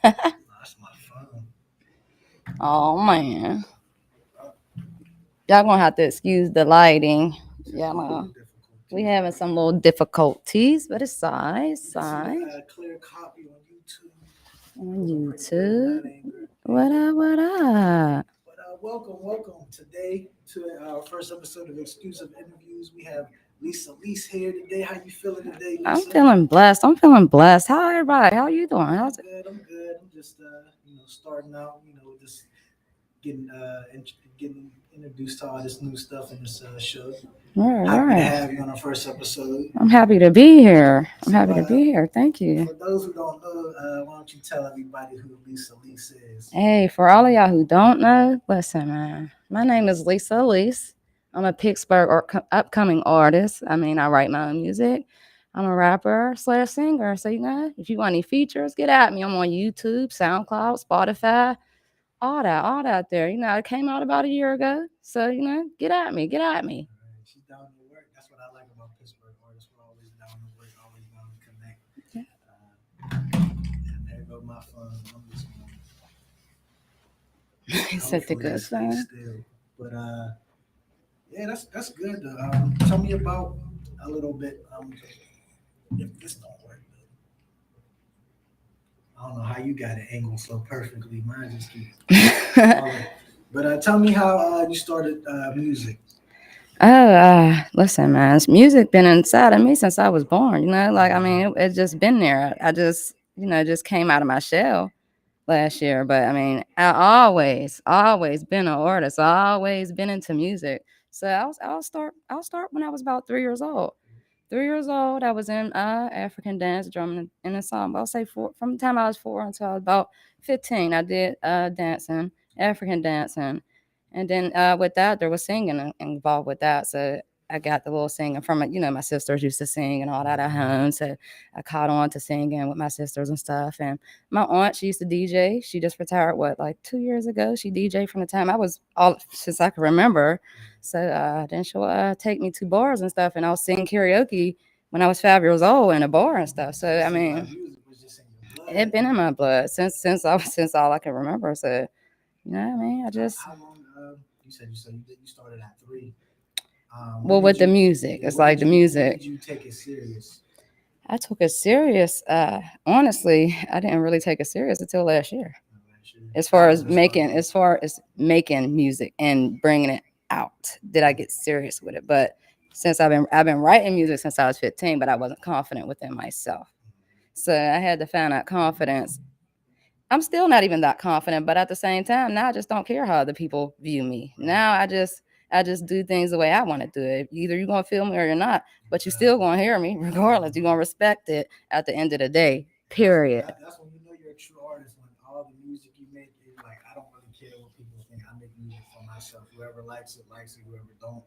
That's my phone. Oh man, y'all gonna have to excuse the lighting. Yeah, Technical we difficulties. having some little difficulties, but it's You size, can see size a clear copy on YouTube. on So I'm pretty good on YouTube. that angle. What up? What up? But welcome today to our first episode of Exclusive Interviews. We have Lise here today. How you feeling today, I'm Lisa? feeling blessed. I'm feeling blessed. How everybody? How you doing? I'm How's it? good. I'm good. I'm just starting out. Just getting getting introduced to all this new stuff in this show. All right, all Happy to right. have you on our first episode. I'm happy to be here. I'm So, happy to be here. Thank you. for those who don't know, why don't you tell everybody who Lise is? Hey, for all of y'all who don't know, listen, man. My name is Lise. I'm a Pittsburgh upcoming artist. I mean, I write my own music. I'm a rapper slash singer. So, if you want any features, get at me. I'm on YouTube, SoundCloud, Spotify, all that there. It came out about a year ago. So, get at me. Get at me. All right, she's down to work. That's what I like about Pittsburgh artists. We're always down to work, always down to connect. And there go my phone. I'm just gonna Set the hopefully it good stays sign. still. But yeah, that's good. Tell me about a little bit. If this don't work, I don't know how you got it angled so perfectly. Mine just keep falling. But tell me how you started music. Oh, listen, man. Music been inside of me since I was born. Like I mean, it just been there. I just, just came out of my shell last year. But I mean, I always been an artist. I always been into music. So I'll start when I was about 3 years old. 3 years old, I was in African dance, drumming in ensemble. I'll say from the time I was 4 until I was about 15. I did dancing, African dancing, and then with that, there was singing involved with that. So I got the little singing from it. My sisters used to sing and all that at home. So I caught on to singing with my sisters and stuff. And my aunt, she used to DJ. She just retired, what, like 2 years ago? She DJed from the time I was all since I can remember. So then she'll take me to bars and stuff, and I'll sing karaoke when I was 5 years old in a bar and stuff. So It I seems like mean, music was just in your it blood. been in my blood since I was since all I can remember. So what I mean, I just How long? You started at 3. When well did with the you? music, Yeah. it's like the When music. did you take it serious? I took it serious. Honestly, I didn't really take it serious until last year. Last year. As How far did as it start? making music and bringing it out, did I get serious with it? But since I've been writing music since I was 15, but I wasn't confident within myself. So I had to find that confidence. I'm still not even that confident, but at the same time, now I just don't care how other people view me. Right. Now I just do things the way I want to do it. Either you're gonna feel me or you're not, but you still Exactly. gonna hear me regardless. You're gonna respect it at the end of the day. Period. That's when you know you're a true artist. When all the music you make, you're like, I don't really care what people think. I make music for myself. Whoever likes it, likes it. Whoever don't,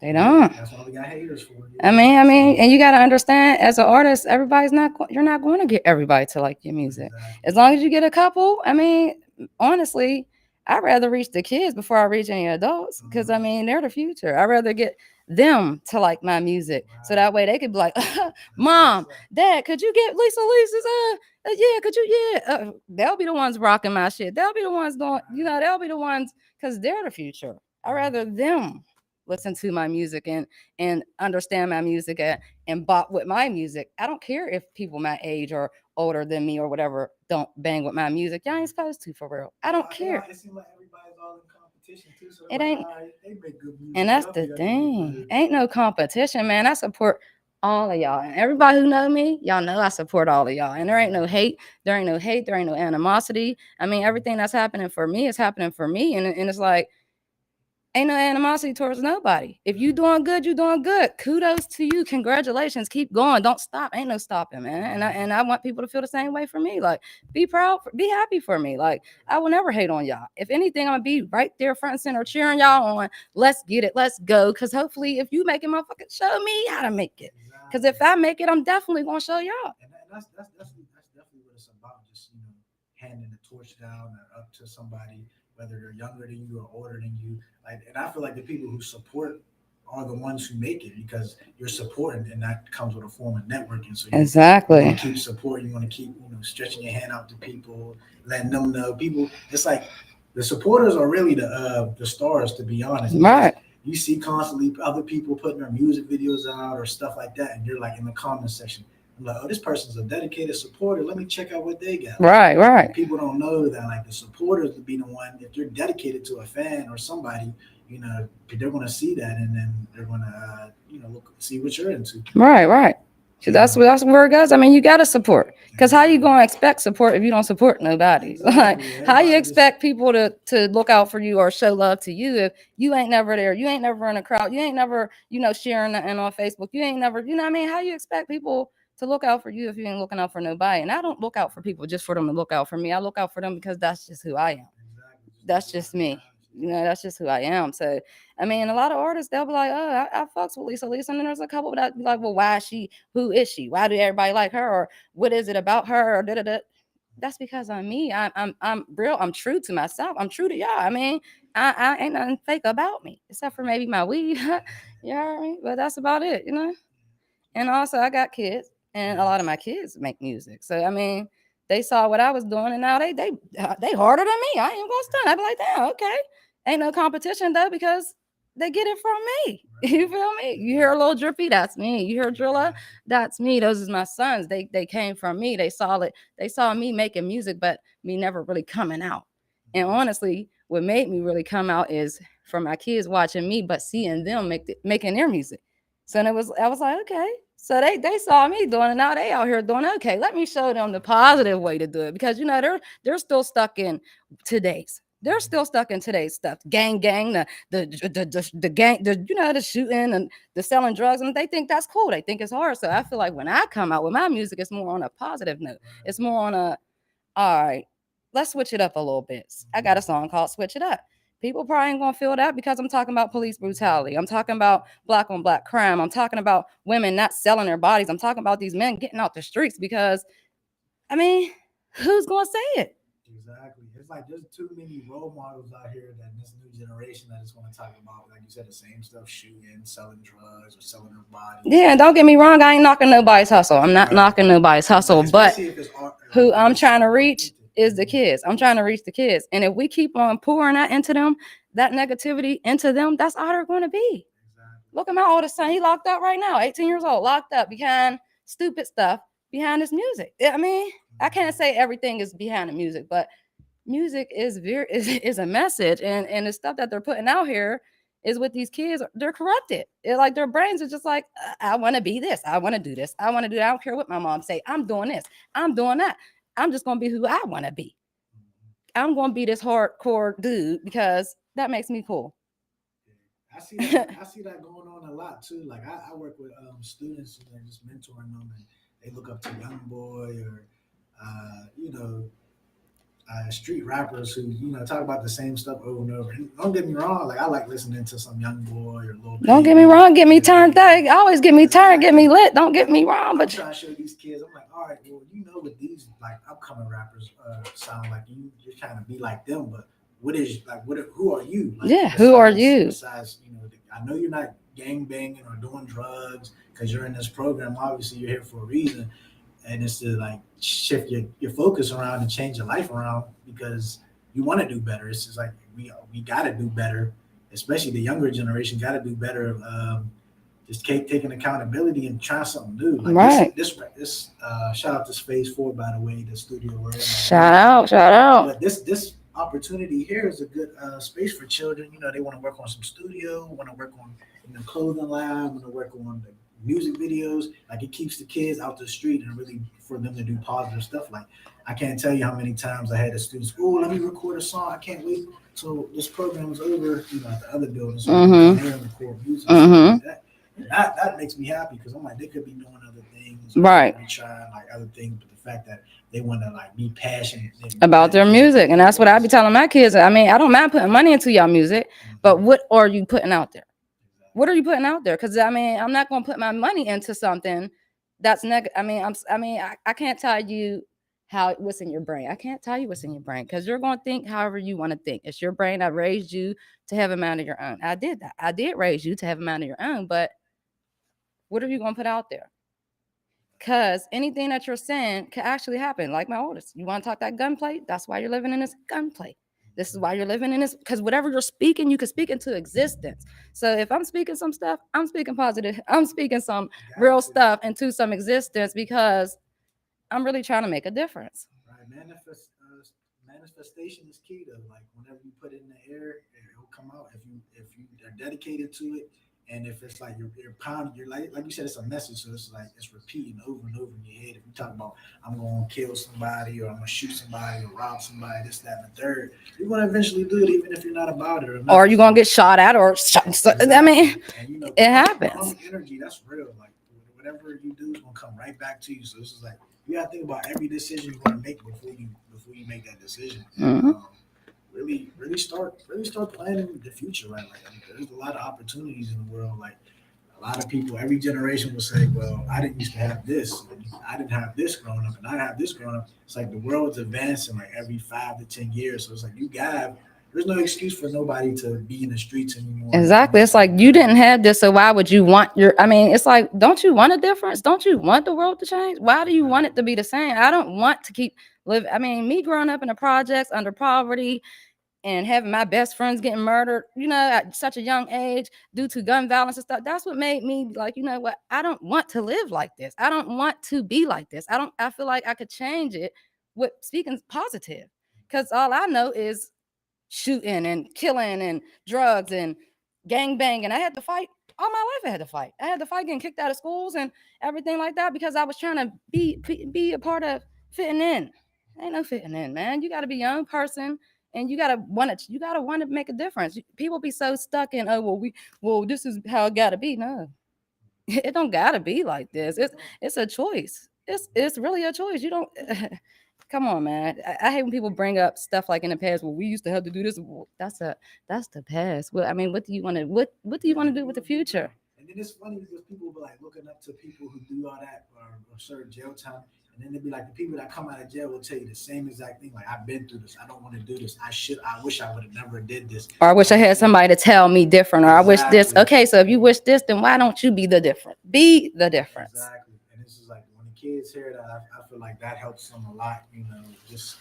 They don't. that's why we got haters for it. I mean, I mean, and you got to understand, as an artist, you're not going to get everybody to like your music. Exactly. As long as you get a couple, I mean, honestly, I'd rather reach the kids before I reach any adults because I mean, they're the future. I'd rather get them to like my music so Right. that way they could be like, That's what's Mom, up. Dad, could you get Lisa's yeah, could you, yeah, they'll be the ones rocking my shit. They'll be the ones doing, Right. they'll be the ones because they're the future. I'd rather them listen to my music and understand my music and bop with my music. I don't care if people my age or older than me or whatever don't bang with my music. Y'all ain't supposed to for real. I don't care. It seems like everybody's all in competition too. So they're It like, ain't, all right, they make good and music. that's Y'all the think I can make thing. better. Ain't no competition, man. I support all of y'all. And everybody who know me, y'all know I support all of y'all. And there ain't no hate. There ain't no hate. There ain't no animosity. I mean, everything that's happening for me is happening for me. And it's like, ain't no animosity towards nobody. If you doing good, you doing good. Kudos to you. Congratulations. Keep going. Don't stop. Ain't no stopping, man. And I want people to feel the same way for me. Like, be proud, be happy for me. Like, I will never hate on y'all. If anything, I'm gonna be right there front and center cheering y'all on. Let's get it. Let's go. Cause hopefully if you make it, motherfucker, show me how to make it. Cause Exactly. if I make it, I'm definitely gonna show y'all. And that's definitely what it's about. Just handing the torch down or up to somebody, whether they're younger than you or older than you. Like, and I feel like the people who support are the ones who make it because you're supporting, and that comes with a form of networking. So you want Exactly. to keep supporting, you want to keep stretching your hand out to people, letting them know. People, it's like the supporters are really the stars, to be honest, because Right. you see constantly other people putting their music videos out or stuff like that, and you're like in the comment section. I'm like, oh, this person's a dedicated supporter. Let me check out what they got. Right. Right. And people don't know that like the supporters would be the one if you're dedicated to a fan or somebody, they're going to see that and then they're going to look see what you're into. Right. Right. So You that's know. that's where it goes. I mean, you gotta support. Cause how you gonna expect support if you don't support nobody? Like Exactly. how you Everybody just expect people to look out for you or show love to you if you ain't never there? You ain't never in a crowd. You ain't never sharing nothing on Facebook. You ain't never what I mean. How you expect people to look out for you if you ain't looking out for nobody? And I don't look out for people just for them to look out for me. I look out for them because that's just who I am. exactly just That's be just honest, me. honest. That's just who I am. So, I mean, a lot of artists, they'll be like, oh, I fucks with Lisa. And then there's a couple that be like, well, why is she? Who is she? Why do everybody like her? Or what is it about her? Or da da da. That's because I'm me. I'm real. I'm true to myself. I'm true to y'all. I mean, I ain't nothing fake about me, except for maybe my weed. You know what I mean? But that's about it. And also, I got kids, and a lot of my kids make music. So I mean, they saw what I was doing, and now they harder than me. I ain't gonna stunt. I be like, damn, okay, ain't no competition though because they get it from me. You feel me? You hear a little drippy, that's me. You hear driller, that's me. Those is my sons. They came from me. They saw it. They saw me making music, but me never really coming out. And honestly, what made me really come out is from my kids watching me, but seeing them making their music. So I was like, okay. So they saw me doing it. Now they out here doing it. Okay. Let me show them the positive way to do it because they're still stuck in today's. They're still stuck in today's stuff. Gang, the gang, the shooting and the selling drugs, and they think that's cool. They think it's hard. So I feel like when I come out with my music, it's more on a positive note. It's more on a all right, let's switch it up a little bit. I got a song called Switch It Up. People probably ain't gonna feel that because I'm talking about police brutality. I'm talking about black on black crime. I'm talking about women not selling their bodies. I'm talking about these men getting out the streets because, I mean, who's gonna say it? Exactly. It's like there's too many role models out here that this new generation that is going to talk about, like you said, the same stuff, shooting, selling drugs, or selling their bodies. Yeah, don't get me wrong. I ain't knocking nobody's hustle. I'm not knocking nobody's hustle, but Especially if it's art, like who if I'm it's trying to something reach authentic. is the kids. I'm trying to reach the kids. And if we keep on pouring that into them, that negativity into them, that's all they're going to be. Exactly. Look at my oldest son. He locked up right now, 18 years old, locked up behind stupid stuff, behind his music. I mean, I can't say everything is behind the music, but music is a message. And the stuff that they're putting out here is with these kids, they're corrupted. It's like their brains are just like, I want to be this. I want to do this. I want to do that. I don't care what my mom say. I'm doing this. I'm doing that. I'm just going to be who I want to be. I'm going to be this hardcore dude because that makes me cool. I see that. I see that going on a lot too. Like I work with students and just mentoring them, and they look up to Young Boy or uh, you know street rappers who talk about the same stuff over and over. And don't get me wrong, like I like listening to some Young Boy or Lil Don't get me Baby. wrong, get me turned up. Always get me turned, get me lit. Don't get me wrong, I'm but trying to show these kids. I'm like, all right, well, what these like upcoming rappers sound like. You're trying to be like them, but what is like what? Who are you? Like, yeah, who are you? Besides, I know you're not gang banging or doing drugs because you're in this program. Obviously, you're here for a reason, and it's to like shift your focus around and change your life around because you want to do better. It's just like we got to do better, especially the younger generation got to do better. Just taking accountability and trying something new. Like Right. this shout out to Space 4, by the way, the studio we're in. Shout out, shout out. But this opportunity here is a good space for children. They want to work on some studio, want to work on clothing lab, want to work on the music videos. Like it keeps the kids out the street and really for them to do positive stuff. Like I can't tell you how many times I had the students, oh, let me record a song. I can't wait till this program is over. At the other building, so we can come here and record music. Like that. And that makes me happy because I'm like they could be doing other things, right? Be trying like other things, but the fact that they want to like be passionate about their music, and that's what I be telling my kids. I mean, I don't mind putting money into y'all music, but what are you putting out there? What are you putting out there? Because I mean, I'm not going to put my money into something that's negative. I mean, I can't tell you what's in your brain. I can't tell you what's in your brain because you're going to think however you want to think. It's your brain that raised you to have a mind of your own. I did that. I did raise you to have a mind of your own, but what are you going to put out there? Because anything that you're saying could actually happen. Like my oldest, you want to talk that gunplay? That's why you're living in this gunplay. This is why you're living in this, because whatever you're speaking, you can speak into existence. So if I'm speaking some stuff, I'm speaking positive. I'm speaking some real stuff into some existence because I'm really trying to make a difference. Right, manifestation is key though. Like whenever you put it in the air, it'll come out. If you are dedicated to it, and if it's like you're pounding, you're like you said, it's a message. So it's like it's repeating over and over in your head. If you talk about I'm going to kill somebody or I'm going to shoot somebody or rob somebody, this, that, and the third, you're going to eventually do it, even if you're not about it. Or you're going to get shot at or shot. Exactly. I mean, and, you know, it happens. Energy, that's real. Like whatever you do is going to come right back to you. So this is like you got to think about every decision you're going to make before you make that decision. Mm-hmm. Really start planning the future, right? Like there's a lot of opportunities in the world. Like a lot of people, every generation will say, "Well, I didn't used to have this. I didn't have this growing up, and I have this growing up." It's like the world's advancing like every 5 to 10 years. So it's like there's no excuse for nobody to be in the streets anymore. Exactly. It's like you didn't have this, so why would you want it's like, don't you want a difference? Don't you want the world to change? Why do you want it to be the same? I don't want to keep living. Me growing up in the projects under poverty and having my best friends getting murdered, at such a young age due to gun violence and stuff. That's what made me like, you know what? I don't want to live like this. I don't want to be like this. I feel like I could change it with speaking positive, because all I know is shooting and killing and drugs and gang banging. I had to fight all my life. I had to fight getting kicked out of schools and everything like that because I was trying to be a part of fitting in. Ain't no fitting in, man. You got to be a young person and you gotta want to make a difference. People be so stuck in, this is how it gotta be. No, it don't gotta be like this. It's a choice. It's really a choice. You don't come on, man. I hate when people bring up stuff like in the past. Well, we used to have to do this. Well, that's the past. Well, what do you want to what do you want to do with the future? And then it's funny because people will be like looking up to people who do all that or serve jail time. And then they'd be like, the people that come out of jail will tell you the same exact thing. Like, I've been through this. I don't want to do this. I wish I would have never did this. Or I wish I had somebody to tell me different. Or I wish this. Okay, so if you wish this, then why don't you be the different? Be the difference. Exactly. And this is like when the kids hear that, I feel like that helps them a lot. Just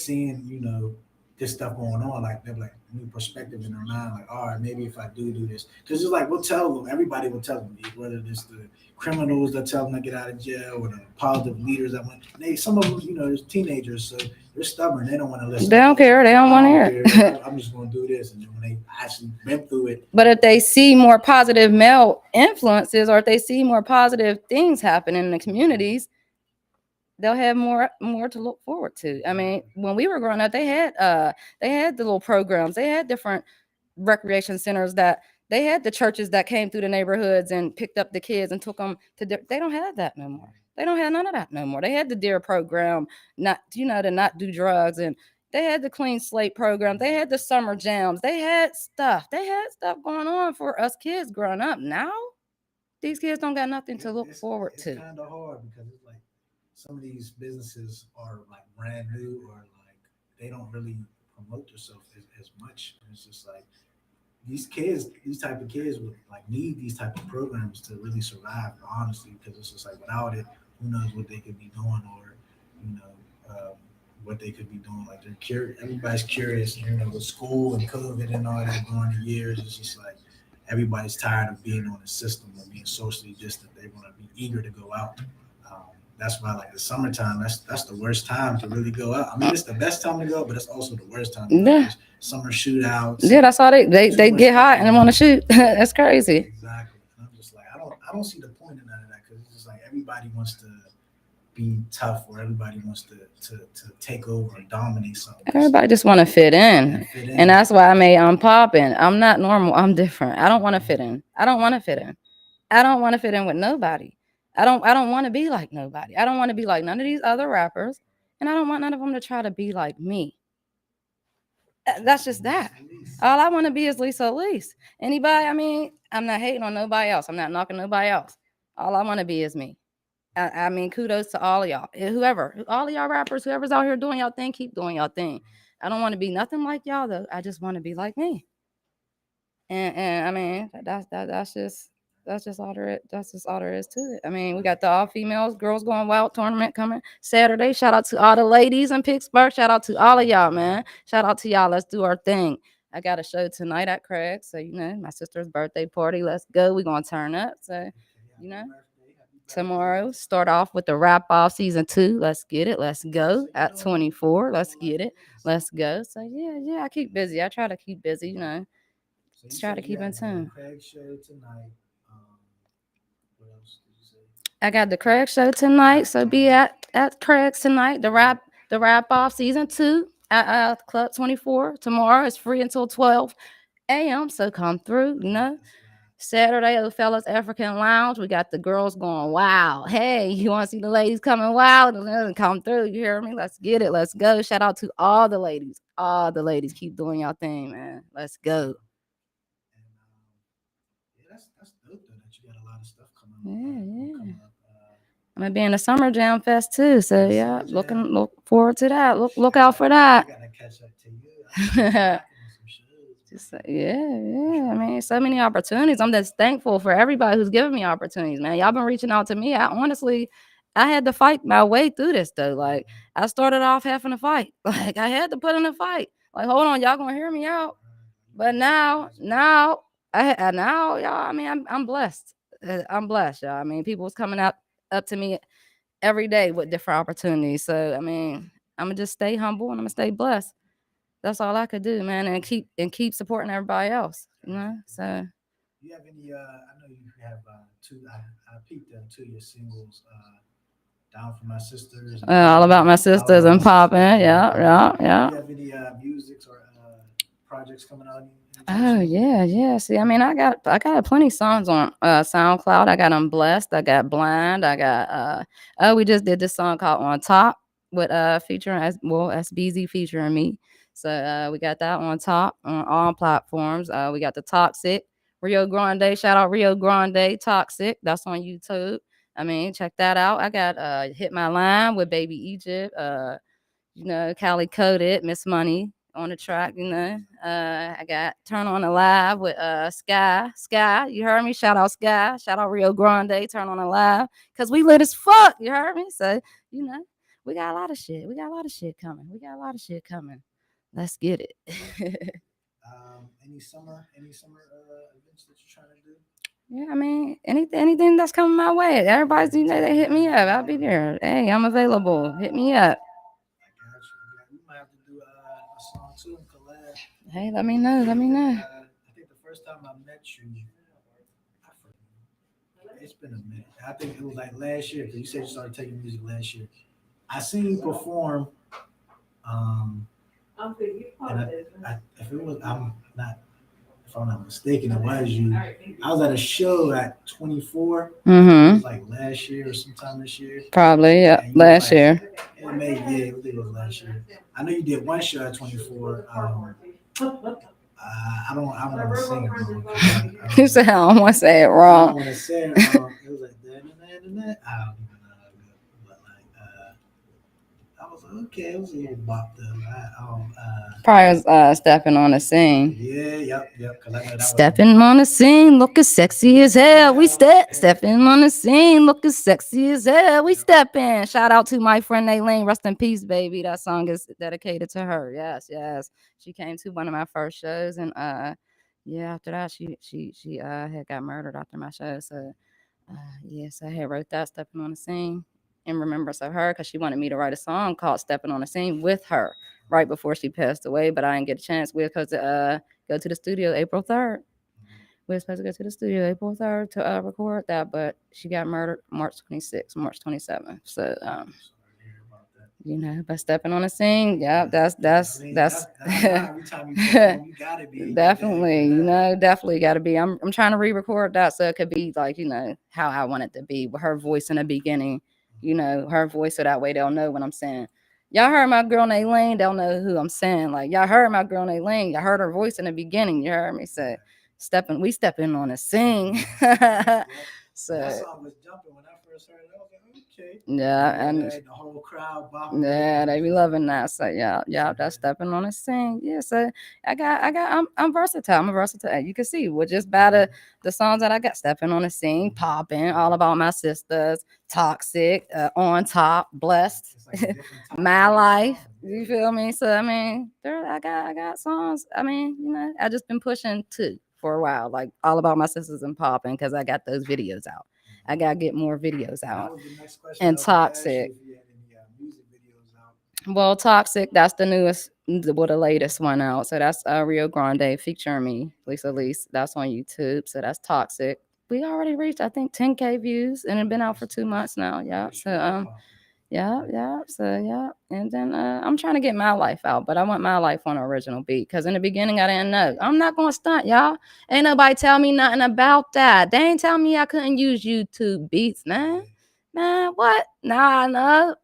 seeing, this stuff going on, like they're like new perspective in their mind, like, all right, maybe if I do this, because it's like we'll tell them, everybody will tell them, whether it's the criminals that tell them to get out of jail or the positive leaders that went. Some of them, there's teenagers, so they're stubborn. They don't want to listen. They don't care. They don't want to hear it. I'm just going to do this, and then when they actually went through it. But if they see more positive male influences, or if they see more positive things happen in the communities, they'll have more to look forward to. When we were growing up, they had the little programs. They had different recreation centers that they had the churches that came through the neighborhoods and picked up the kids and took them to. They don't have that no more. They don't have none of that no more. They had the DARE program, to not do drugs, and they had the clean slate program. They had the summer jams. They had stuff. Going on for us kids growing up. Now, these kids don't got nothing to look forward to. It's kind of hard because it's like some of these businesses are like brand new or like they don't really promote themselves as much. And it's just like these type of kids would like need these type of programs to really survive, honestly, because it's just like without it, who knows what they could be doing or, what they could be doing. Like they're curious, everybody's curious, with school and COVID and all that going the years, it's just like everybody's tired of being on the system or being socially distant. They want to be eager to go out. That's why, like the summertime, that's the worst time to really go out. It's the best time to go, but it's also the worst time to go. Summer shootouts. Yeah, that's all they get hot and they want to shoot. That's crazy. Exactly. And I'm just like, I don't see the point in none of that because it's just like everybody wants to be tough or everybody wants to take over and dominate something. Everybody just want to fit in. And that's why I'm popping. I'm not normal. I'm different. I don't want to fit in. I don't want to fit in with nobody. I don't want to be like nobody. I don't want to be like none of these other rappers. And I don't want none of them to try to be like me. That's just that. All I want to be is Lise. Anybody, I'm not hating on nobody else. I'm not knocking nobody else. All I want to be is me. I mean, kudos to all of y'all. All of y'all rappers, whoever's out here doing y'all thing, keep doing y'all thing. I don't want to be nothing like y'all though. I just want to be like me. And I mean, that's just all there is. That's just all there is to it. I mean, we got the all females, girls going wild tournament coming Saturday. Shout out to all the ladies in Pittsburgh. Shout out to all of y'all, man. Shout out to y'all. Let's do our thing. I got a show tonight at Craig's, so my sister's birthday party. Let's go. We're gonna turn up. So, you know, tomorrow start off with the wrap off season 2. Let's get it. Let's go at 24. Let's get it. Let's go. So yeah. I keep busy. I try to keep busy. So Try to keep in tune. Craig show tonight. What else did you say? I got the Craig show tonight, so be at Craig's tonight. The wrap off season 2 at Club 24 tomorrow. It's free until 12 a.m. So come through. Saturday, Fellas African Lounge. We got the girls going wild. Hey, you want to see the ladies coming wild? Come through. You hear me? Let's get it. Let's go. Shout out to all the ladies. All the ladies. Keep doing y'all thing, man. Let's go. That's dope though that you got a lot of stuff coming up. I'm gonna be in the Summer Jam Fest too, so yeah, look forward to that. Look out for that. I gotta catch up to you. Yeah. I mean, so many opportunities. I'm just thankful for everybody who's giving me opportunities, man. Y'all been reaching out to me. I had to fight my way through this though. Like I started off having to fight. Like I had to put in a fight. Like hold on, y'all gonna hear me out. But now, y'all. I mean, I'm blessed. I'm blessed, y'all. I mean, people's coming up to me every day with different opportunities. So, I mean, I'm gonna just stay humble and I'm gonna stay blessed. That's all I could do, man, and keep supporting everybody else. So. Do you have any? I know you have two. I peeped 2 of your singles. Down for my sisters. All about my sisters and popping. Yeah. Do you have any musics or projects coming out? Oh yeah. See, I mean, I got plenty of songs on SoundCloud. I got I'm Blessed. I got Blind. I got we just did this song called On Top with featuring SBZ featuring me. So we got that on top on all platforms. We got the Toxic Rio Grande. Shout out Rio Grande Toxic. That's on YouTube. I mean, check that out. I got Hit My Line with Baby Egypt. Cali Coded, Miss Money on the track, I got Turn On the Live with Sky, you heard me? Shout out Sky, shout out Rio Grande, Turn On the Live, because we lit as fuck, you heard me? So, we got a lot of shit. coming. Let's get it. Any summer events that you're trying to do? Yeah, I mean, anything that's coming my way. Everybody's, they hit me up. I'll be there. Hey, I'm available. Hit me up. We might have to do a song too and collab. Hey, let me know. I think the first time I met you, it's been a minute. I think it was like last year because you said you started taking music last year. I seen you perform. If I'm not mistaken, it was you. I was at a show at 24. Mm-hmm. It was like last year or sometime this year. Probably, yeah, last year. I think it was last year. I know you did one show at 24. I don't want to sing it wrong. You said I don't want to say it wrong. I don't want to say it wrong. It was like that. I don't even know. But I was like, okay, it was a little bop though. Probably was stepping on the scene. Yeah, yep. Stepping on the scene, looking sexy as hell. We stepping on the scene, looking sexy as hell. We stepping. Shout out to my friend Aileen. Rest in peace, baby. That song is dedicated to her. Yes. She came to one of my first shows, and after that she had got murdered after my show. So so I had wrote that Stepping on the Scene in remembrance of her because she wanted me to write a song called Stepping on the Scene with her right before she passed away, but I didn't get a chance. We were supposed to go to the studio April 3rd. We were supposed to go to the studio April 3rd to record that, but she got murdered March 26th, March 27th. So, but Stepping on the Scene, yeah, that's every time you perform, you gotta be definitely, definitely gotta be. I'm trying to re-record that so it could be like, how I want it to be with her voice in the beginning, her voice, so that way they'll know what I'm saying. Y'all heard my girl named Lane, they'll know who I'm saying. Like y'all heard my girl named Lane, y'all heard her voice in the beginning, you heard me say, we stepping on a scene. So that song was jumping when I first heard it, I was like, okay. Yeah, and the whole crowd bopping. yeah, they be loving that. So yeah, that's stepping on the scene. Yeah, so I'm versatile. I'm a versatile. You can see with just by the songs that I got, stepping on the scene, popping, all about my sisters, toxic, on top, blessed, Like my life. songs. You feel me? So I mean, I got songs. I mean, I just been pushing too for a while, like all about my sisters and popping because I got those videos out. I gotta get more videos out. That was the next question. And toxic. If you had any music videos out. Well, Toxic, that's the newest, the latest one out. So that's Rio Grande featuring me, Lise. That's on YouTube. So that's Toxic. We already reached, I think, 10K views, and it's been out for 2 months now. Yeah. So yeah. So yeah, and then I'm trying to get my life out, but I want my life on an original beat because in the beginning I didn't know. I'm not gonna stunt, y'all. Ain't nobody tell me nothing about that. They ain't tell me I couldn't use YouTube beats, man. Man, what? Now I know.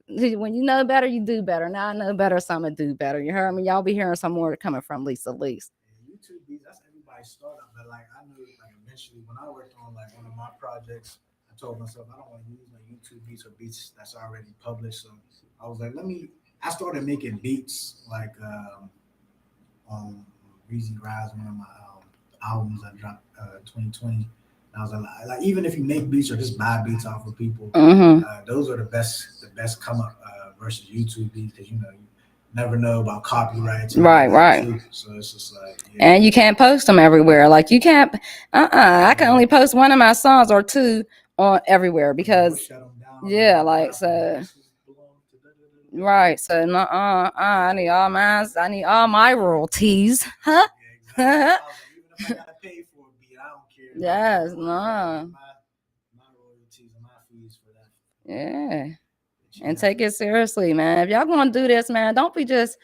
When you know better, you do better. Now I know better, so I'm gonna do better. You heard me? Y'all be hearing some more coming from Lise. YouTube beats, that's everybody's startup. But like I knew like eventually when I worked on like one of my projects, I told myself I don't want to use my YouTube beats or beats that's already published. So I was like, I started making beats like on Breezy Rise, one of my albums I dropped 2020. I was like, even if you make beats or just buy beats off of people, those are the best come up versus YouTube beats because you never know about copyrights. Right. Too. So it's just like, and you can't post them everywhere. Like you can't. I can only post one of my songs or two on everywhere because like so. Right. So I need all mine. I need all my royalties. Huh? Yeah, exactly. Even if I gotta pay for a beat, I don't care. Yes, no. My royalties and my fees for that. Yeah. And take it seriously, man. If y'all gonna do this, man, don't be just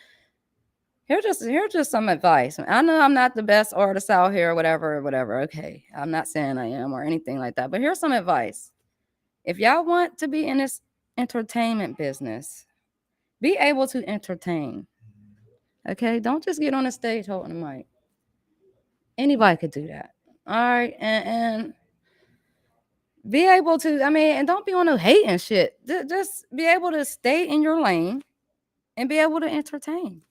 here's just some advice. I know I'm not the best artist out here, whatever. Okay. I'm not saying I am or anything like that. But here's some advice. If y'all want to be in this entertainment business, be able to entertain. Okay, don't just get on the stage holding the mic. Anybody could do that. All right, and be able to. I mean, and don't be on no hating shit. Just be able to stay in your lane and be able to entertain.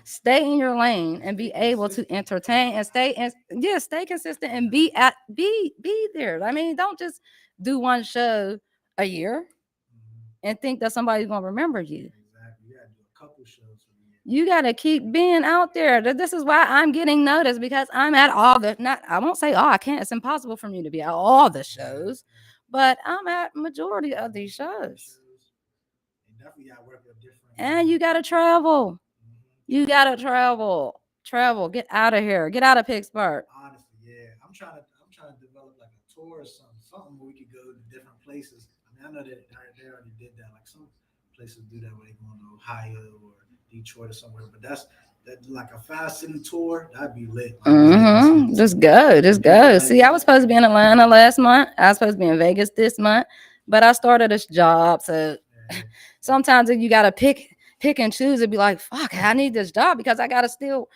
Stay in your lane and be able to entertain and stay consistent and be there. I mean, don't just do one show a year and think that somebody's gonna remember you. Exactly. You gotta do a couple shows for me. You gotta keep being out there. This is why I'm getting noticed because I'm at all the I won't say I can't. It's impossible for me to be at all the shows, but I'm at majority of these shows. And you gotta travel. You gotta travel. Get out of here. Get out of Pittsburgh. Honestly, yeah, I'm trying to develop like a tour or something where we could go to different places. I mean, I know that they already did that. Like some places do that where they go to Ohio or Detroit or somewhere. But that like a 5-city tour. That'd be lit. Like, Just go. See, I was supposed to be in Atlanta last month. I was supposed to be in Vegas this month, but I started this job, so sometimes you gotta pick and choose and be like, fuck, I need this job because I gotta still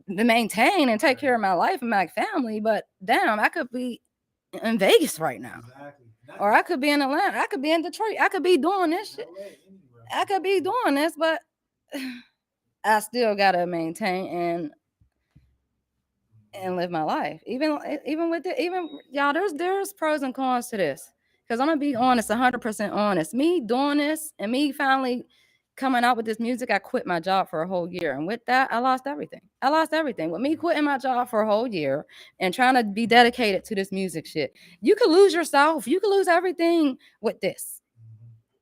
maintain and take care of my life and my family. But damn, I could be in Vegas right now. Or I could be in Atlanta. I could be in Detroit. I could be doing this shit. I could be doing this, but I still gotta maintain and live my life. Even with it, y'all, there's pros and cons to this. Because I'm gonna be honest, 100% honest. Me doing this and me finally coming out with this music, I quit my job for a whole year. And with that, I lost everything. With me quitting my job for a whole year and trying to be dedicated to this music shit. You could lose yourself. You could lose everything with this.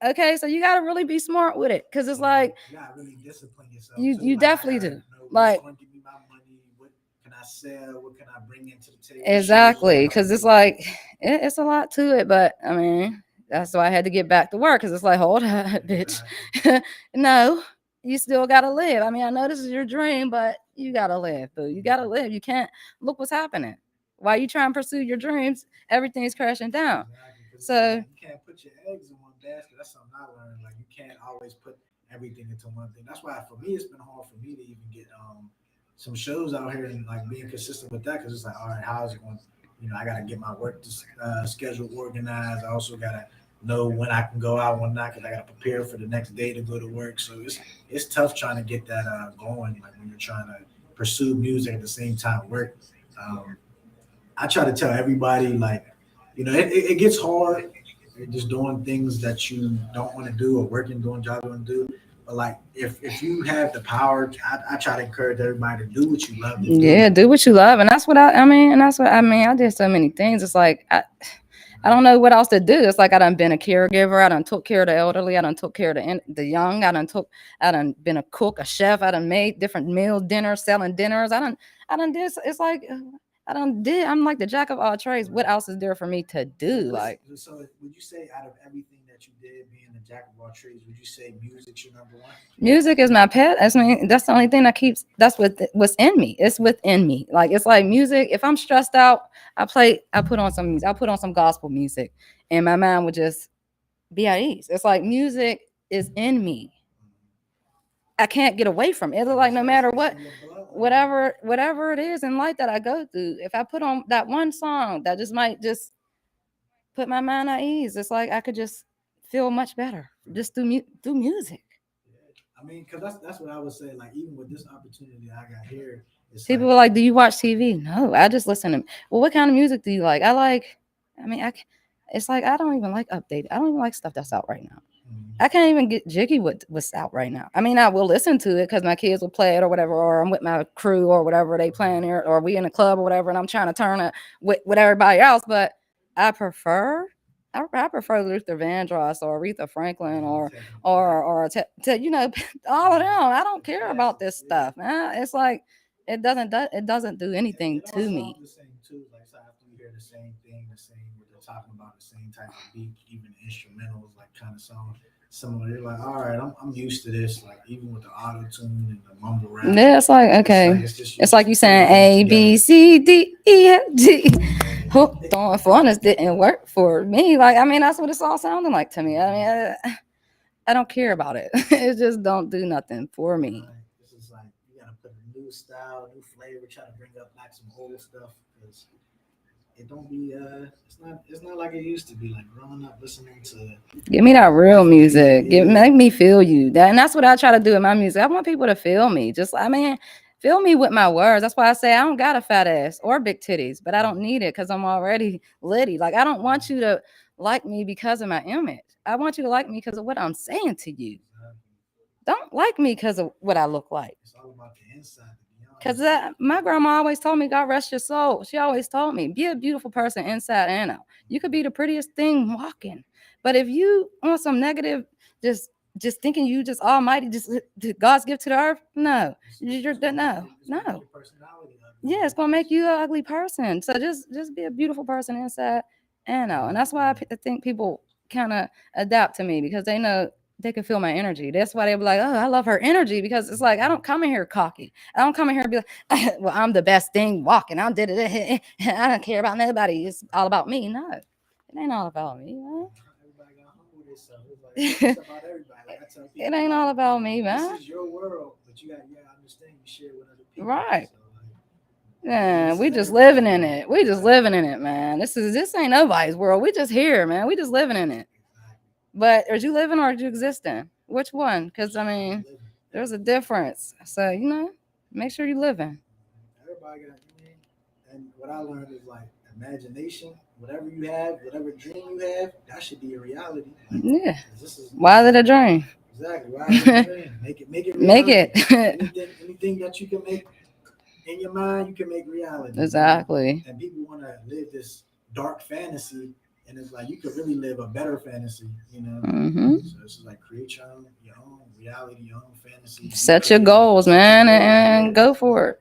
Okay, so you gotta really be smart with it. Cause it's like you gotta really discipline yourself. You definitely do. Like give me my money, what can I sell? What can I bring into the table? Exactly. Because it's like it's a lot to it, but I mean, that's why I had to get back to work because it's like, hold on, bitch. No, you still gotta live. I mean, I know this is your dream, but you gotta live, boo. You gotta live. You can't look what's happening. While you try and pursue your dreams, everything's crashing down. So you can't put your eggs in one basket. That's something I learned. Like you can't always put everything into one thing. That's why for me it's been hard for me to even get some shows out here and like being consistent with that because it's like, all right, how is it going? I gotta get my work schedule organized. I also gotta know when I can go out, when not, because I gotta prepare for the next day to go to work. So it's tough trying to get that going. Like when you're trying to pursue music at the same time work. Um, I try to tell everybody like, it gets hard. You're just doing things that you don't want to do or working doing jobs you want to do. But like if you have the power, I try to encourage everybody to do what you love to do. Yeah, do what you love, and that's what I mean, and that's what I mean. I did so many things. It's like I don't know what else to do. It's like I done been a caregiver. I done took care of the elderly. I done took care of the young. I done been a cook, a chef. I done made different meal dinners, selling dinners. I done did. It's like I done did. I'm like the jack of all trades. What else is there for me to do? Like So would you say out of everything that you did, being the jack of all trades, would you say music's your number one? music is my pet. That's the only thing that keeps. That's what's in me. It's within me. Like it's like music. If I'm stressed out, I put on some music. I put on some gospel music, and my mind would just be at ease. It's like music is in me. I can't get away from it. It's like no matter whatever it is in life that I go through, if I put on that one song that just might just put my mind at ease, it's like I could just feel much better just through music. I mean, because that's what I would say. Like even with this opportunity I got here, it's People like were like, "Do you watch TV?" No, I just listen to. Well, what kind of music do you like? I like. I mean, it's like I don't even like updated. I don't even like stuff that's out right now. I can't even get jiggy with what's out right now. I mean, I will listen to it because my kids will play it or whatever, or I'm with my crew or whatever they playing here, or we in a club or whatever, and I'm trying to turn it with everybody else. But I prefer, I prefer Luther Vandross or Aretha Franklin all of them. I don't care about this stuff, man. It's like it doesn't do anything it all to sounds me. the same too. Like so after you hear the same thing, the same what they're talking about, the same type of beat, even the instrumentals, like kind of sound similar. You're like, all right, I'm used to this. Like even with the auto tune and the mumble rap, Yeah, it's like okay. it's It's like just you putting saying things A together. B C D E F G. Hooked on Phonics didn't work for me. Like I mean, that's what it's all sounding like to me. I mean, I don't care about it. It just don't do nothing for me. Right. This is like you gotta put a new style, new flavor, try to bring up like some old stuff because it don't be it's not like it used to be. Like growing up listening to Give me that real music. yeah. Make me feel you. And that's what I try to do in my music. I want people to feel me. Just I mean, feel me with my words. That's why I say I don't got a fat ass or big titties, but I don't need it because I'm already litty. Like I don't want you to like me because of my image. I want you to like me because of what I'm saying to you. Don't like me because of what I look like. It's all about the inside, to be Because honest. my grandma always told me, God rest your soul. She always told me, be a beautiful person inside and out. You could be the prettiest thing walking. But if you on some negative, just thinking you just almighty, just God's gift to the earth, no. No. Your personality Yeah, it's gonna make you an ugly person. So just be a beautiful person inside and out. And that's why I think people kind of adapt to me because they know they can feel my energy. That's why they be like, oh, I love her energy because it's like I don't come in here cocky. I don't come in here and be like, well, I'm the best thing walking. I did it. I don't care about nobody. It's all about me. No, it ain't all about me, man. Everybody got humble themselves. It's like it's about everybody. Like I tell It people, ain't all about me, this man. is your world, but you gotta understand you share with other people. Right. So like Yeah, this we is just everybody. living in it. We just living in it, man. This ain't nobody's world. We just here, man. We just living in it. Exactly. But are you living or are you existing? Which one? Because I You mean, living. there's a difference. So make sure you living. Everybody got, and what I learned is like imagination, whatever you have, whatever dream you have, that should be a reality. Like, Yeah. 'cause Why is it a dream? exactly why is it a dream? Make it Make reality. it. Anything that you can make in your mind, you can make reality. Exactly. And people want to live this dark fantasy, and it's like you could really live a better fantasy. Hmm. So it's just like create your own reality, your own fantasy. Be Set your creative, goals, set your man, goals. and go for it.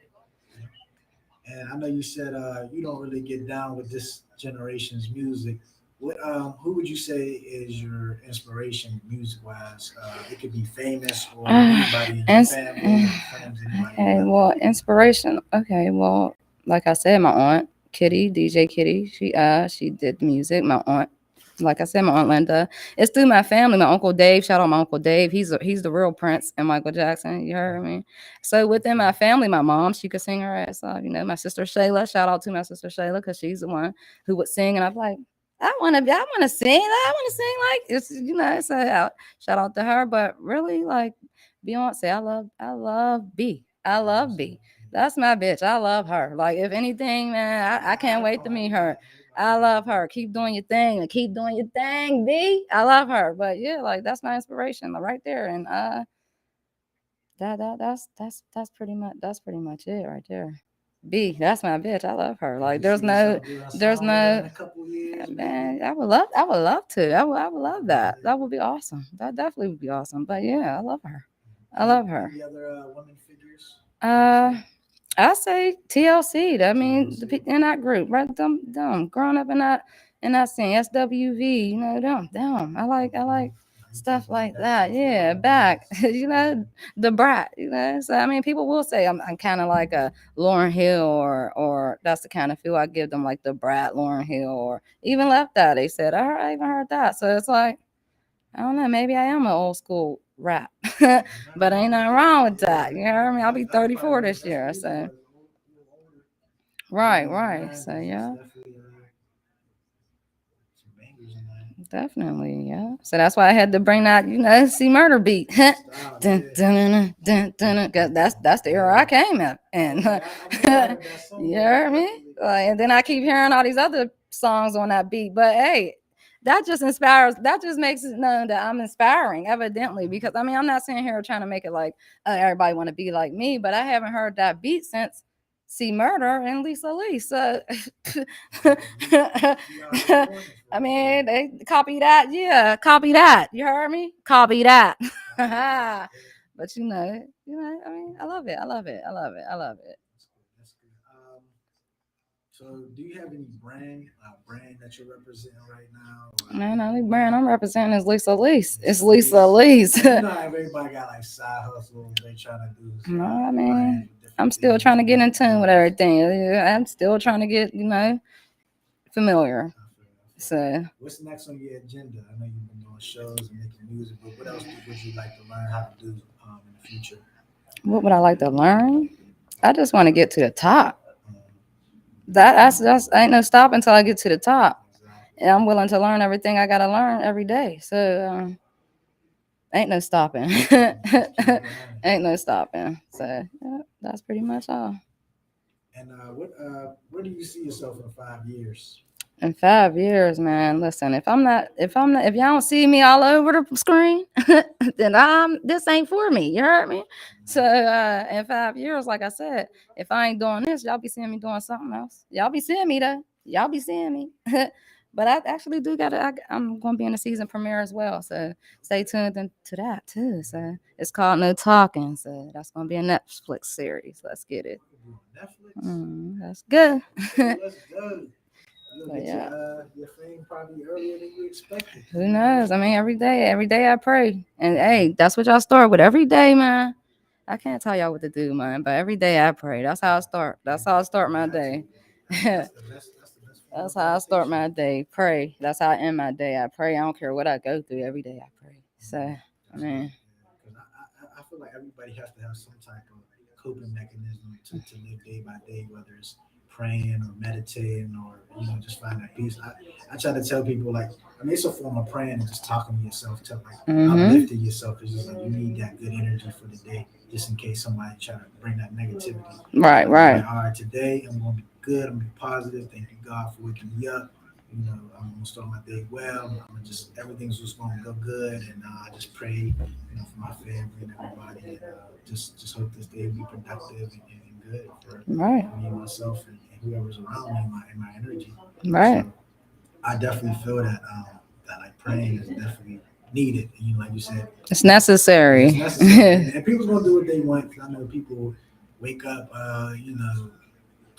And I know you said you don't really get down with this generation's music. Who would you say is your inspiration music wise? It could be famous or anybody in your family or friends, anybody you Okay, love. well, inspiration. Okay, like I said, my aunt Kitty, DJ Kitty, she did music. My aunt Like I said, my Aunt Linda. It's through my family. My Uncle Dave, shout out my Uncle Dave. He's the real Prince and Michael Jackson. You heard me? So within my family, my mom, she could sing her ass off. You know, my sister Shayla, shout out to my sister Shayla, because she's the one who would sing. And I'm like, I want to sing. I want to sing like it's, so shout out to her. But really, like Beyonce, I love B. I love B. That's my bitch. I love her. Like, if anything, man, I can't wait to meet her. I love her. Keep doing your thing and keep doing your thing, B. I love her. But yeah, like that's my inspiration, like, right there. And that's pretty much it right there. B, that's my bitch. I love her. Like there's no man, I would love to. I would love that. That would be awesome. That definitely would be awesome. But yeah, I love her. I love her. Any other women figures? I say TLC. I mean, in that group, right? Them growing up in that scene, SWV. You know, them. I like stuff like that. Yeah, back. The brat. So I mean, people will say I'm kind of like a Lauryn Hill, or that's the kind of feel I give them, like the brat Lauryn Hill, or even Left Eye. They said I even heard that. So it's like, I don't know. Maybe I am an old school rap, but ain't nothing wrong with that. You know what I mean? I'll be 34 this year. So right. So yeah, definitely, yeah. So that's why I had to bring that, see murder beat. Dun, dun, dun, dun, dun. That's the era I came in. And you heard me? And then I keep hearing all these other songs on that beat. But hey, that just makes it known that I'm inspiring, evidently, because I mean, I'm not sitting here trying to make it like everybody want to be like me, but I haven't heard that beat since See Murder and Lisa Lee. So I mean, they copy that. Yeah, copy that. You heard me? Copy that. But I mean, I love it. I love it. I love it. I love it. That's good. So, do you have any brand that you're representing right now? Man, the only brand I'm representing is Lisa Lise. It's Lisa Lise. Everybody got like side hustles they trying to do. No, I mean, I'm still trying to get in tune with everything. I'm still trying to get, familiar. So, what's next on your agenda? I know you've been doing shows and making music, but what else would you like to learn how to do in the future? What would I like to learn? I just want to get to the top. That's ain't no stop until I get to the top. And I'm willing to learn everything I gotta learn every day. So ain't no stopping. Ain't no stopping. So yeah, that's pretty much all. And where do you see yourself in 5 years? In 5 years, man, listen, if y'all don't see me all over the screen, then this ain't for me. You heard me? So in 5 years, like I said, if I ain't doing this, y'all be seeing me doing something else. Y'all be seeing me though. Y'all be seeing me. But I actually do I'm gonna be in the season premiere as well. So stay tuned to that too. So it's called No Talking. So that's gonna be a Netflix series. Let's get it. Netflix? That's good. Let's go. Yeah. Your fame probably earlier than you expected. Who knows? I mean, every day I pray. And hey, that's what y'all start with every day, man. I can't tell y'all what to do, man, but every day I pray. That's how I start. That's how I start my day. That's how I start my day. Pray. That's how I end my day. I pray. I don't care what I go through. Every day I pray. So, I mean, I feel like everybody has to have some type of coping mechanism to live day by day, whether it's praying or meditating or just find that peace. I try to tell people, like, I mean, it's a form of praying and just talking to yourself, to like uplifting yourself. It's just like you need that good energy for the day, just in case somebody try to bring that negativity. Right. Like, all right, today I'm gonna be good. I'm gonna be positive. Thank you, God, for waking me up. I'm gonna start my day well. Everything's just gonna go good, and I just pray, for my family and everybody, and just hope this day will be productive and good for me and myself and whoever's around me in my energy. Right. So I definitely feel that like praying is definitely needed. And, like you said, it's necessary. It's necessary. And people's gonna do what they want. I know people wake up, I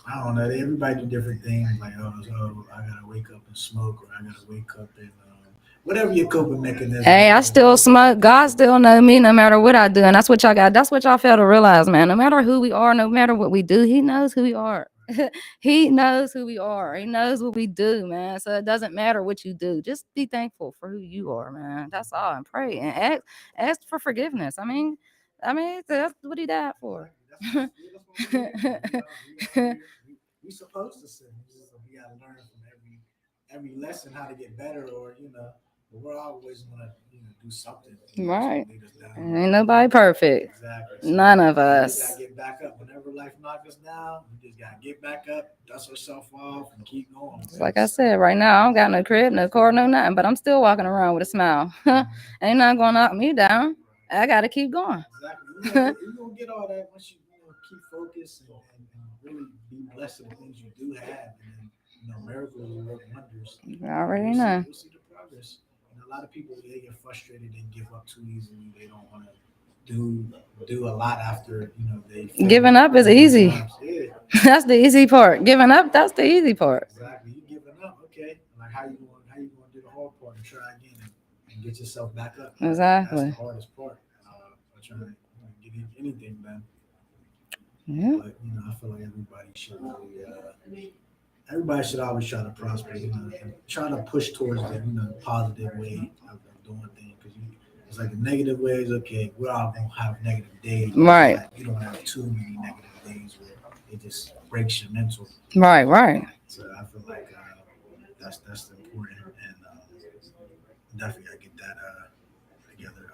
don't know. Everybody do different things. Like, I gotta wake up and smoke, or I gotta wake up and whatever your coping mechanism. Hey, I still smoke. God still know me no matter what I do, and that's what y'all got. That's what y'all fail to realize, man. No matter who we are, no matter what we do, He knows who we are. He knows who we are. He knows what we do, man. So it doesn't matter what you do. Just be thankful for who you are, man. That's all. And pray and ask for forgiveness. I mean, that's what he died for. We supposed to sin. We gotta learn from every lesson how to get better, or but we're always gonna do something Right. to lead us down. Ain't nobody perfect. Exactly. So None of we us. just gotta get back up. Whenever life knocks us down, we just gotta get back up, dust ourselves off, and keep going. Like I said, right now I don't got no crib, no car, no nothing, but I'm still walking around with a smile. Ain't nothing gonna knock me down. I gotta keep going. Exactly. You're gonna get all that once you keep focused and really be blessed with the things you do have, and then miracles will work wonders. I already know. You'll see the progress. And a lot of people, they get frustrated and give up too easily. They don't want to do a lot after they giving up is easy. Yeah. That's the easy part. Giving up, that's the easy part. Exactly. You giving up, okay? Like how you going to do the hard part and try again and get yourself back up. Exactly. That's the hardest part. Trying to get anything done. Yeah. But I feel like everybody should really, everybody should always try to prosper, and try to push towards the positive way of doing things. Because it's like the negative ways. Okay, we're all gonna have negative days. Right. You don't have too many negative days where it just breaks your mental. Right. So I feel like that's important, and definitely gotta get that together.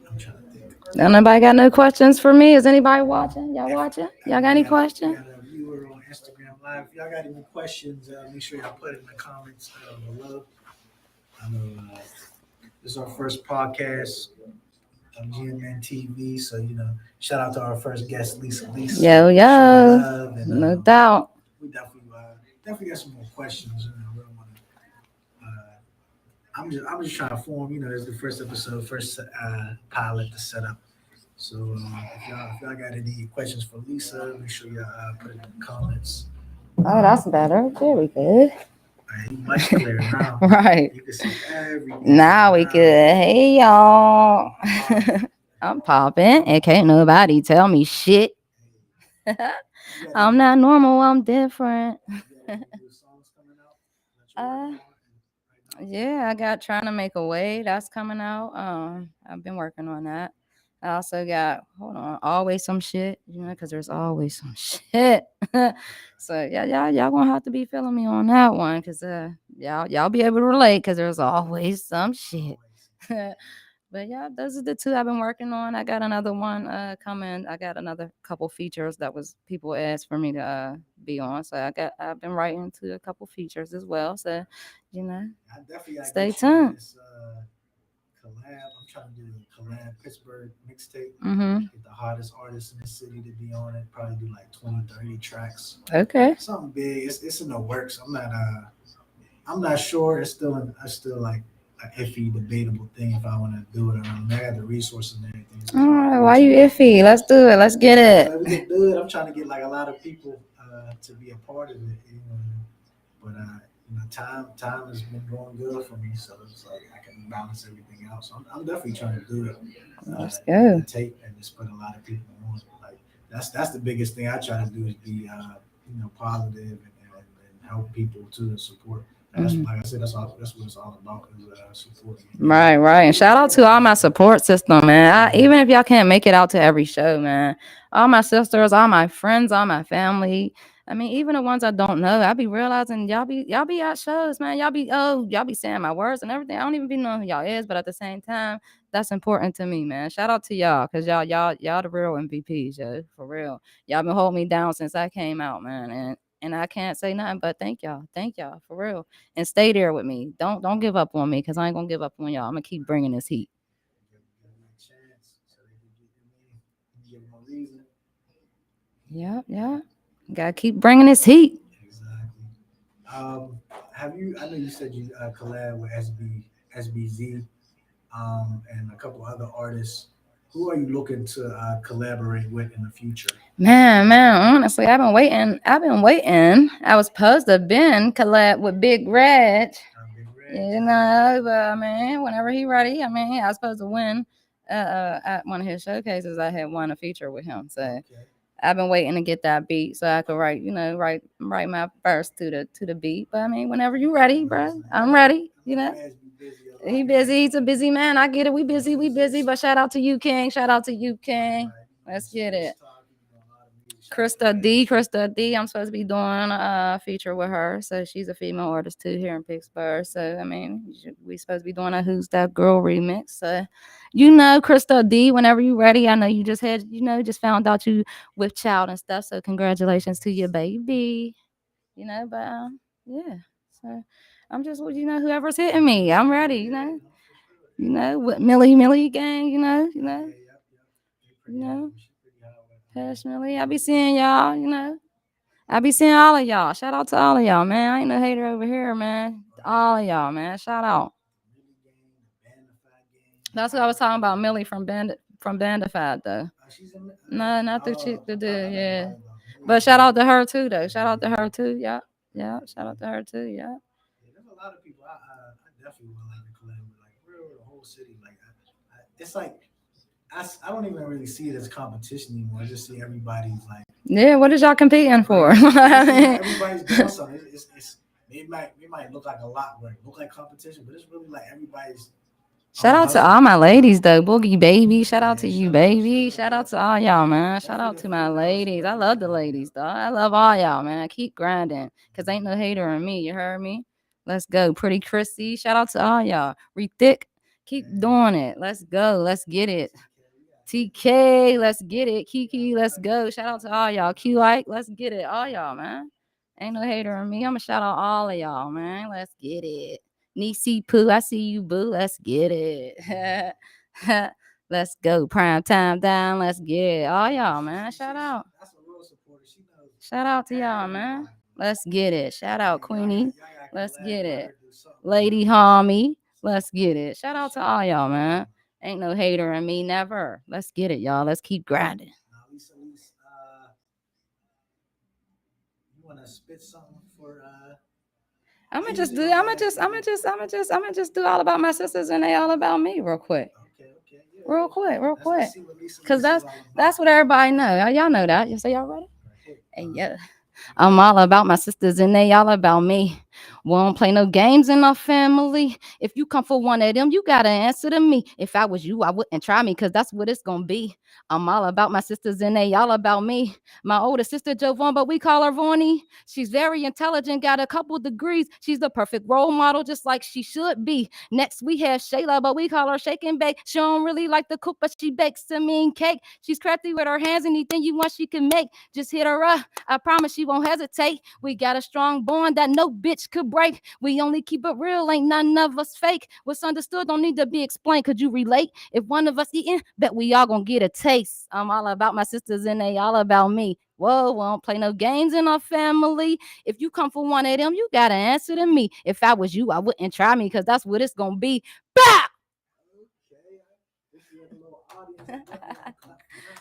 I'm trying to think. Nobody got no questions for me? Is anybody watching? Y'all watching? Y'all got any questions? We got a viewer on Instagram Live. If y'all got any questions, make sure y'all put it in the comments below. I know this is our first podcast on GMNTV, so shout out to our first guest, Lise. Yo, no doubt. We definitely got some more questions. We don't want to. I'm just trying to form. This is the first episode, first pilot to set up. So if y'all got any questions for Lisa, make sure y'all put it in the comments. Oh, that's better. Very good. Much clearer now. Right. You can see everything. Now we could. Hey, y'all. I'm popping, and can't nobody tell me shit. I'm not normal. I'm different. Yeah, I got Trying to Make a Way. That's coming out. I've been working on that. I also got Always Some Shit, because there's always some shit. So yeah, y'all gonna have to be feeling me on that one, because y'all be able to relate, because there's always some shit. But yeah, those are the two I've been working on. I got another one coming. I got another couple features that was people asked for me to be on. So I've been writing to a couple features as well. So stay tuned. Collab. I'm trying to do a collab Pittsburgh mixtape. Mm-hmm. Get the hottest artists in the city to be on it. Probably do like 20-30 tracks. Okay. Something big. It's in the works. I'm not sure. It's still like an iffy, debatable thing if I want to do it or not. I got the resources and everything. All right, why you iffy? Let's do it. Let's get it. We can do it. I'm trying to get like a lot of people to be a part of it. But time has been going good for me, so it's like I can balance everything out. So I'm definitely trying to do it. Let's go. Tape and just put a lot of people on. Like that's the biggest thing I try to do, is be positive and help people too, and support. That's, like I said, that's what it's all about, is support. Right. And shout out to all my support system, man. Even if y'all can't make it out to every show, man, all my sisters, all my friends, all my family. I mean, even the ones I don't know, I be realizing y'all be at shows, man. Y'all be saying my words and everything. I don't even be knowing who y'all is, but at the same time, that's important to me, man. Shout out to y'all, because y'all the real MVPs, yo, for real. Y'all been holding me down since I came out, man, and I can't say nothing but thank y'all for real, and stay there with me. Don't give up on me, because I ain't gonna give up on y'all. I'm gonna keep bringing this heat. Yeah. Gotta keep bringing this heat. Exactly. I know you said you collab with SBZ, and a couple other artists. Who are you looking to collaborate with in the future? Man, honestly, I've been waiting. I was supposed to have been collab with Big Reg. But I mean, whenever he ready, I was supposed to win at one of his showcases. I had won a feature with him. So I've been waiting to get that beat so I could write, write my verse to the beat. But I mean, whenever you ready, bro, I'm ready. He busy. He's a busy man. I get it. We busy. We busy. But shout out to you, King. Shout out to you, King. Let's get it. Krista D. I'm supposed to be doing a feature with her. So she's a female artist too here in Pittsburgh. So I mean, we supposed to be doing a Who's That Girl remix. So Krista D, whenever you ready. I know you just had, just found out you with child and stuff. So congratulations to your baby. But yeah. So I'm just whoever's hitting me, I'm ready, with Millie gang, Passionately. I be seeing y'all, I be seeing all of y'all. Shout out to all of y'all, man. I ain't no hater over here, man. All of y'all, man. Shout out. That's what I was talking about, Millie from Bandified, though. No, not the chick that did, yeah. But shout out to her too, though. Shout out to her too, yeah. Yeah, shout out to her too, yeah. There's a lot of people I definitely would like to collab with, like real the whole city. Like it's like I don't even really see it as competition anymore. I just see everybody's like, yeah. What is y'all competing for? Everybody's doing something. It might look like a lot, where it look like competition, but it's really like everybody's. Shout out to all my ladies though, Boogie baby. Shout out to you, baby. Shout out to all y'all, man. Shout out to my ladies. I love the ladies, though. I love all y'all, man. Keep grinding, cause ain't no hater in me. You heard me? Let's go, pretty Chrissy. Shout out to all y'all. Thick. Keep doing it. Let's go. Let's get it. TK, let's get it. Kiki, let's go. Shout out to all y'all. Q Ike, let's get it. All y'all, man. Ain't no hater in me. I'ma shout out all of y'all, man. Let's get it. Nisi Pooh, I see you, boo. Let's get it. Let's go. Prime time down. Let's get it. All y'all, man. Shout out. Shout out to y'all, man. Let's get it. Shout out, Queenie. Let's get it. Lady Homie. Let's get it. Shout out to all y'all, man. Ain't no hater in me, never. Let's get it, y'all. Let's keep grinding. Lise, you want to spit something for? I'ma just do all about my sisters and they all about me real quick. Okay, yeah. Real quick. Cause that's what everybody know. Y'all know that. You say y'all ready? Hey, yeah. I'm all about my sisters and they all about me. Won't play no games in our family. If you come for one of them, you gotta answer to me. If I was you, I wouldn't try me, cause that's what it's gonna be. I'm all about my sisters and they all about me. My older sister Jovan, but we call her Vaughnie. She's very intelligent, got a couple degrees. She's the perfect role model, just like she should be. Next we have Shayla, but we call her Shake and Bake. She don't really like to cook, but she bakes a mean cake. She's crafty with her hands, anything you want she can make. Just hit her up, I promise she won't hesitate. We got a strong bond that no bitch could break. We only keep it real, ain't none of us fake. What's understood don't need to be explained. Could you relate? If one of us eating, bet we all gonna get a taste. I'm all about my sisters and they all about me. Whoa, we don't play no games in our family. If you come for one of them, you gotta answer to me. If I was you, I wouldn't try me, cause that's what it's gonna be. Bah!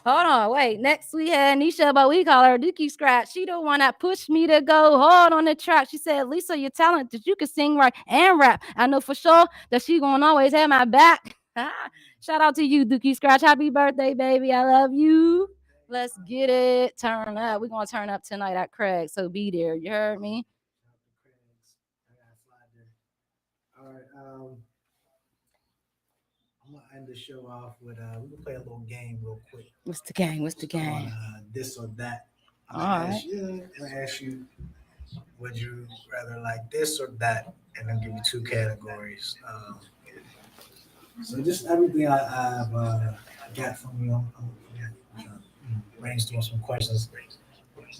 Hold on, wait. Next we had Nisha, but we call her Dookie Scratch. She the one that pushed me to go hard on the track. She said, Lisa, you're talented. You can sing, right, and rap. I know for sure that she gonna always have my back. Shout out to you, Dookie Scratch. Happy birthday, baby. I love you. Let's get it. Turn up. We're gonna turn up tonight at Craig. So be there. You heard me? All right. I'm gonna end the show off with we can play a little game real quick. What's the game? On, this or that. I'm gonna ask you, would you rather like this or that? And then give you two categories. So just everything I've got from you, I'm brainstorm some questions.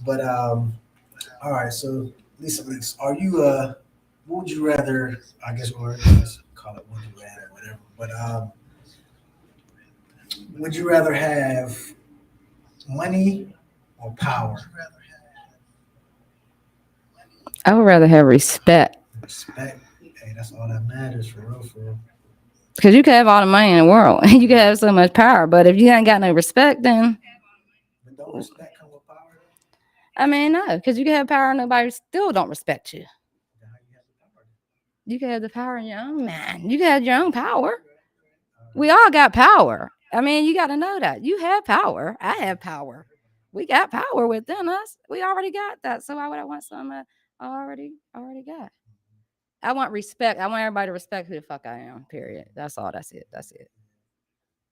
But all right. So Lisa, are you what would you rather? I guess we're call it would you rather, whatever. But would you rather have money or power? I would rather have respect. Respect. Hey, that's all that matters for real. Because you can have all the money in the world and you can have so much power, but if you ain't got no respect, then. But don't respect come with power? I mean, no, because you can have power and nobody still don't respect you. You can have the power in your own man. You can have your own power. We all got power. I mean, you got to know that. You have power. I have power. We got power within us. We already got that. So why would I want something I already got? I want respect. I want everybody to respect who the fuck I am. Period. That's all. That's it. That's it.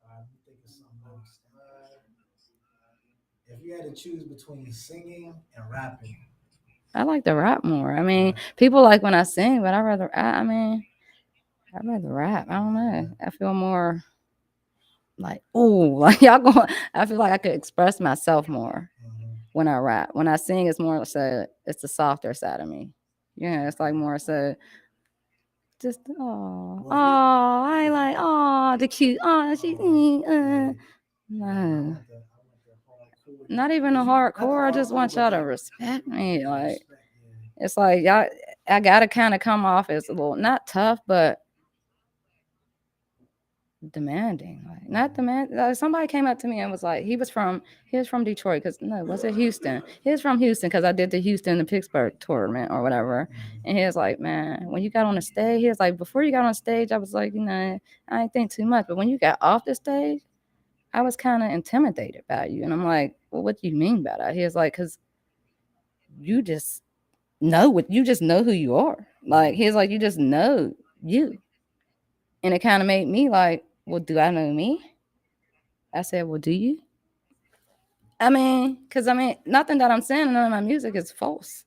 Let me think of something else. If you had to choose between singing and rapping, I like to rap more. I mean, people like when I sing, but I mean, I'd rather rap. I don't know. I feel more like, oh, like y'all going. I feel like I could express myself more when I rap. When I sing, it's more so it's the softer side of me. Yeah, it's like more so just I like the cute she no. Not even a hardcore. I just want y'all to respect me. Like it's like y'all I gotta kinda come off as a little not tough, but demanding. Like not demand like somebody came up to me and was like, he was from Detroit, because no, was it Houston? He was from Houston because I did the Houston and Pittsburgh tournament or whatever. And he was like, man, when you got on the stage, he was like, before you got on stage, I was like, I ain't think too much. But when you got off the stage, I was kind of intimidated by you. And I'm like, well, what do you mean by that? He was like, because you just you just know who you are. Like, he's like, you just know you. And it kind of made me like, well, do I know me? I said, well, do you? I mean, because nothing that I'm saying in none of my music is false.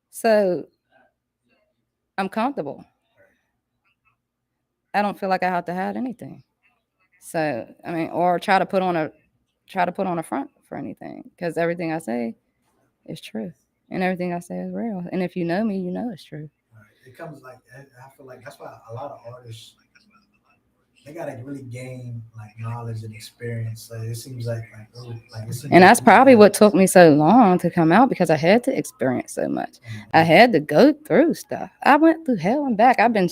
So I'm comfortable. I don't feel like I have to hide anything. So, or try to put on a front for anything, because everything I say is true. And everything I say is real. And if you know me, you know it's true. it comes like I feel like that's why a lot of artists they gotta really gain like knowledge and experience. So it seems like oh, like it seems And like that's probably what took me so long to come out, because I had to experience so much. I had to go through stuff. I went through hell and back. I've been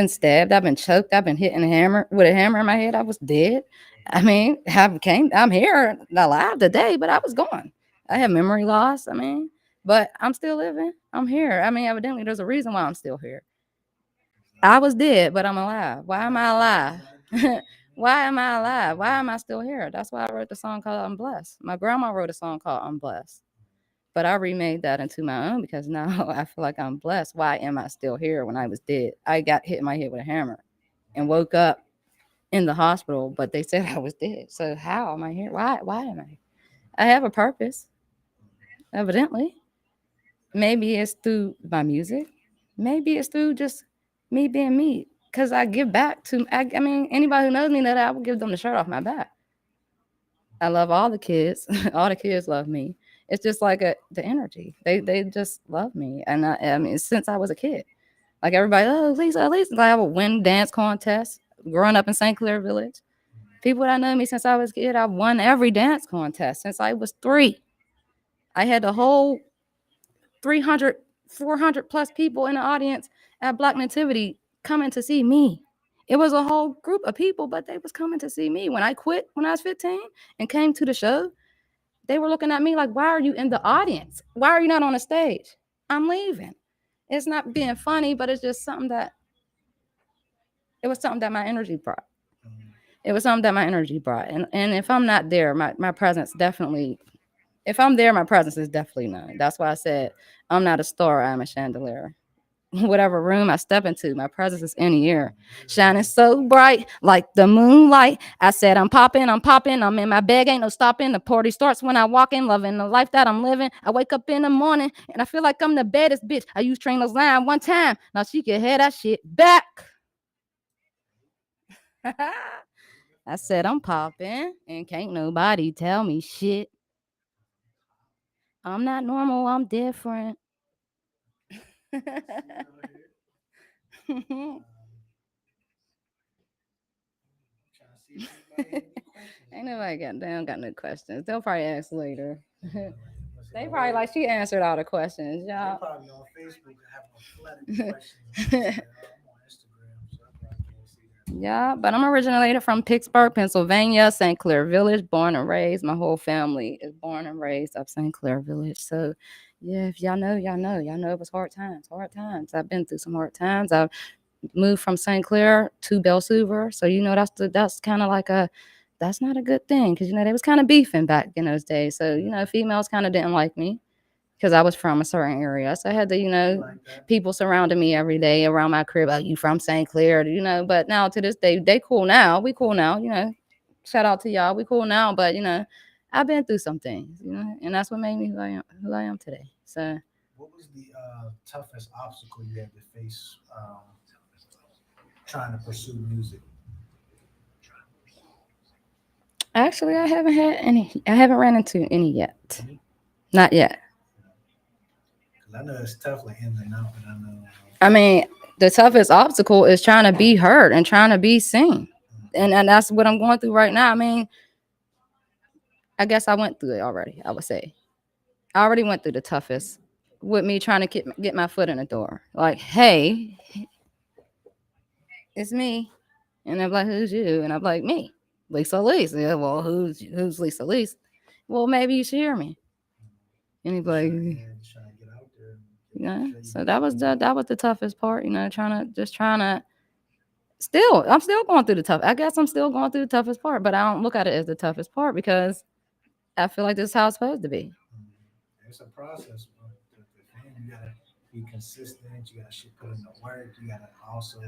stabbed. I've been choked. I've been hitting a hammer with a hammer in my head. I was dead. I'm here alive today, but I was gone. I have memory loss. But I'm still living. I'm here. Evidently there's a reason why I'm still here. I was dead, but I'm alive. Why am I alive? Why am I alive? Why am I still here? That's why I wrote the song called I'm Blessed. My grandma wrote a song called I'm Blessed. But I remade that into my own, because now I feel like I'm blessed. Why am I still here when I was dead? I got hit in my head with a hammer and woke up in the hospital, but they said I was dead. So how am I here? Why am I? I have a purpose, evidently. Maybe it's through my music. Maybe it's through just me being me. Because I give back to, anybody who knows me, that I will give them the shirt off my back. I love all the kids. All the kids love me. It's just like the energy. They just love me. And since I was a kid, like everybody, oh, Lisa, Lisa. Like I would win dance contests growing up in St. Clair Village. People that know me since I was a kid, I've won every dance contest since I was 3. I had the whole 300, 400 plus people in the audience at Black Nativity coming to see me. It was a whole group of people, but they was coming to see me. When I quit when I was 15 and came to the show, they were looking at me like, why are you in the audience? Why are you not on the stage? I'm leaving. It's not being funny, but it's just it was something that my energy brought. It was something that my energy brought. And if I'm not there, my presence definitely, if I'm there, my presence is definitely known. That's why I said, I'm not a star, I'm a chandelier. Whatever room I step into, my presence is in the air, shining so bright like the moonlight. I said, I'm popping, I'm in my bag, ain't no stopping. The party starts when I walk in, loving the life that I'm living. I wake up in the morning and I feel like I'm the baddest bitch. I used Trina's line one time, now she can hear that shit back. I said, I'm popping and can't nobody tell me shit. I'm not normal, I'm different. Ain't nobody they don't got no questions. They'll probably ask later. They probably like she answered all the questions, y'all. They probably on Facebook having a flood of questions. I'm on Instagram, so I probably can't see that. Yeah, but I'm originated from Pittsburgh, Pennsylvania, St. Clair Village, born and raised. My whole family is born and raised up St. Clair Village. So, yeah, if y'all know, y'all know. Y'all know it was hard times, hard times. I've been through some hard times. I've moved from St. Clair to Belsuver. So, that's kind of like a that's not a good thing because they was kind of beefing back in those days. So females kind of didn't like me because I was from a certain area. So I had to people surrounding me every day around my crib. Like, you from St. Clair, But now to this day, they cool now. We cool now. Shout out to y'all. We cool now. But I've been through some things. And that's what made me who I am today. So. What was the toughest obstacle you had to face trying to pursue music? Actually, I haven't had any. I haven't ran into any yet. Not yet. Because I know it's tough, like in and out, but I know. I mean, the toughest obstacle is trying to be heard and trying to be seen. And that's what I'm going through right now. I mean, I guess I went through it already, I would say. I already went through the toughest with me trying to get my foot in the door. Like, hey, it's me. And I'm like, who's you? And I'm like, me, Lise. Yeah, well, who's Lise? Well, maybe you should hear me. And he'd be like, Trying to get out there. So that was the toughest part, trying to I'm still going through the tough. I guess I'm still going through the toughest part, but I don't look at it as the toughest part because I feel like this is how it's supposed to be. It's a process. You gotta be consistent. You gotta put in the work. You gotta also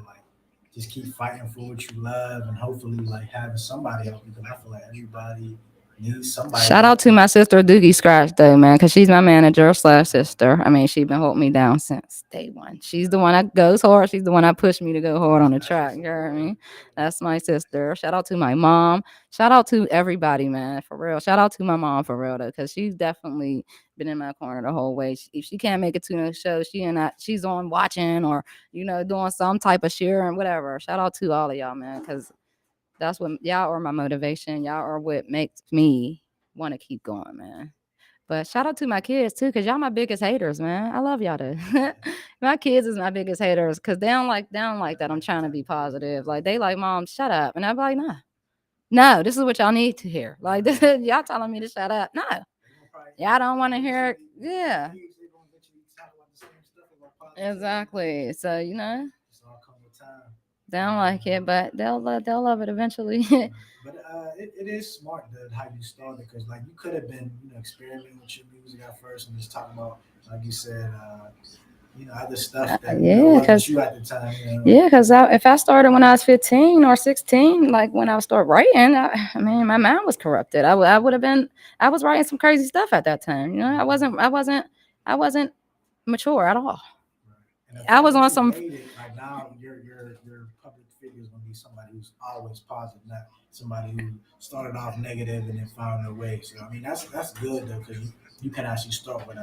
just keep fighting for what you love, and hopefully having somebody help you. Because I feel like everybody needs somebody. Shout out to my sister Doogie Scratch though, man, because she's my manager / sister. I mean, she's been holding me down since day one. She's the one that goes hard. She's the one that pushed me to go hard on the track. You know what I mean? That's my sister. Shout out to my mom. Shout out to everybody, man, for real. Shout out to my mom for real though, because she's definitely been in my corner the whole way. If she can't make it to no show, she's on watching or doing some type of sharing, whatever. Shout out to all of y'all, man, because that's what y'all are my motivation. Y'all are what makes me want to keep going, man. But shout out to my kids too, because y'all my biggest haters, man. I love y'all too. My kids is my biggest haters because they don't like that I'm trying to be positive. Like they like, Mom, shut up. And I'm like, no, this is what y'all need to hear. Like y'all telling me to shut up. No. Y'all don't want to hear it. Yeah. Exactly. So, they don't like it, but they'll love it eventually. But it is smart how you started because you could have been experimenting with your music at first and just talking about like you said other stuff that wasn't you at the time. Yeah, because if I started when I was 15 or 16, like when I started writing, I mean my mind was corrupted. I would have been. I was writing some crazy stuff at that time. I wasn't mature at all. I was on some. Now your public figure is going to be somebody who's always positive, not somebody who started off negative and then found their way. So I mean that's good though because you can actually start with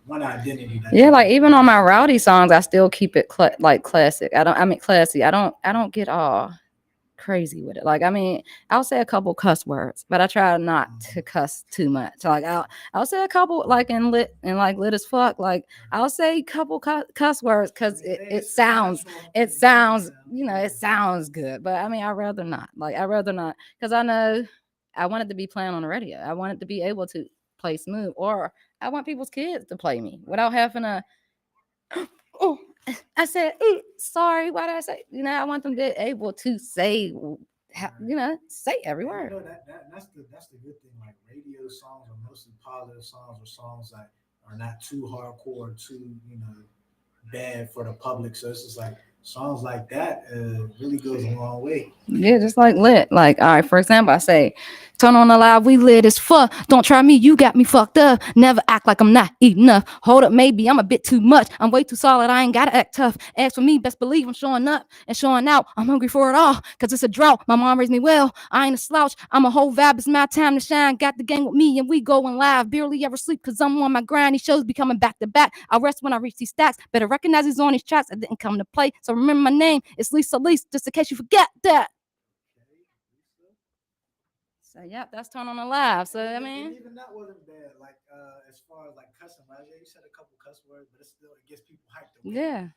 one identity. Like even on my rowdy songs, I still keep it classic. Classy. I don't get all crazy with it. Like, I mean, I'll say a couple cuss words, but I try not to cuss too much. Like I'll say a couple lit as fuck. Like I'll say a couple cuss words because it sounds it sounds good. But I mean, I'd rather not because I know I want it to be playing on the radio. I want it to be able to play smooth, or I want people's kids to play me without having to. Oh, I said, sorry. Why did I say? I want them to be able to say, say every word. That's the good thing. Like radio songs are mostly positive songs or songs that are not too hardcore, too bad for the public. So it's just like songs like that really goes a long way. Yeah, just like lit. Like, all right, for example, I say, turn on the live, we lit as fuck. Don't try me, you got me fucked up. Never act like I'm not enough. Hold up, maybe I'm a bit too much. I'm way too solid, I ain't gotta act tough. As for me, best believe I'm showing up and showing out. I'm hungry for it all, cause it's a drought. My mom raised me well, I ain't a slouch. I'm a whole vibe, it's my time to shine. Got the gang with me and we going live. Barely ever sleep cause I'm on my grind. These shows be coming back to back. I'll rest when I reach these stacks. Better recognize these on these tracks. I didn't come to play, so remember my name. It's Lise, just in case you forget that. So yeah, that's turn on the live. So I mean, even that wasn't bad. Like as far as cussing, you said a couple cuss words, but it gets people hyped up. Yeah.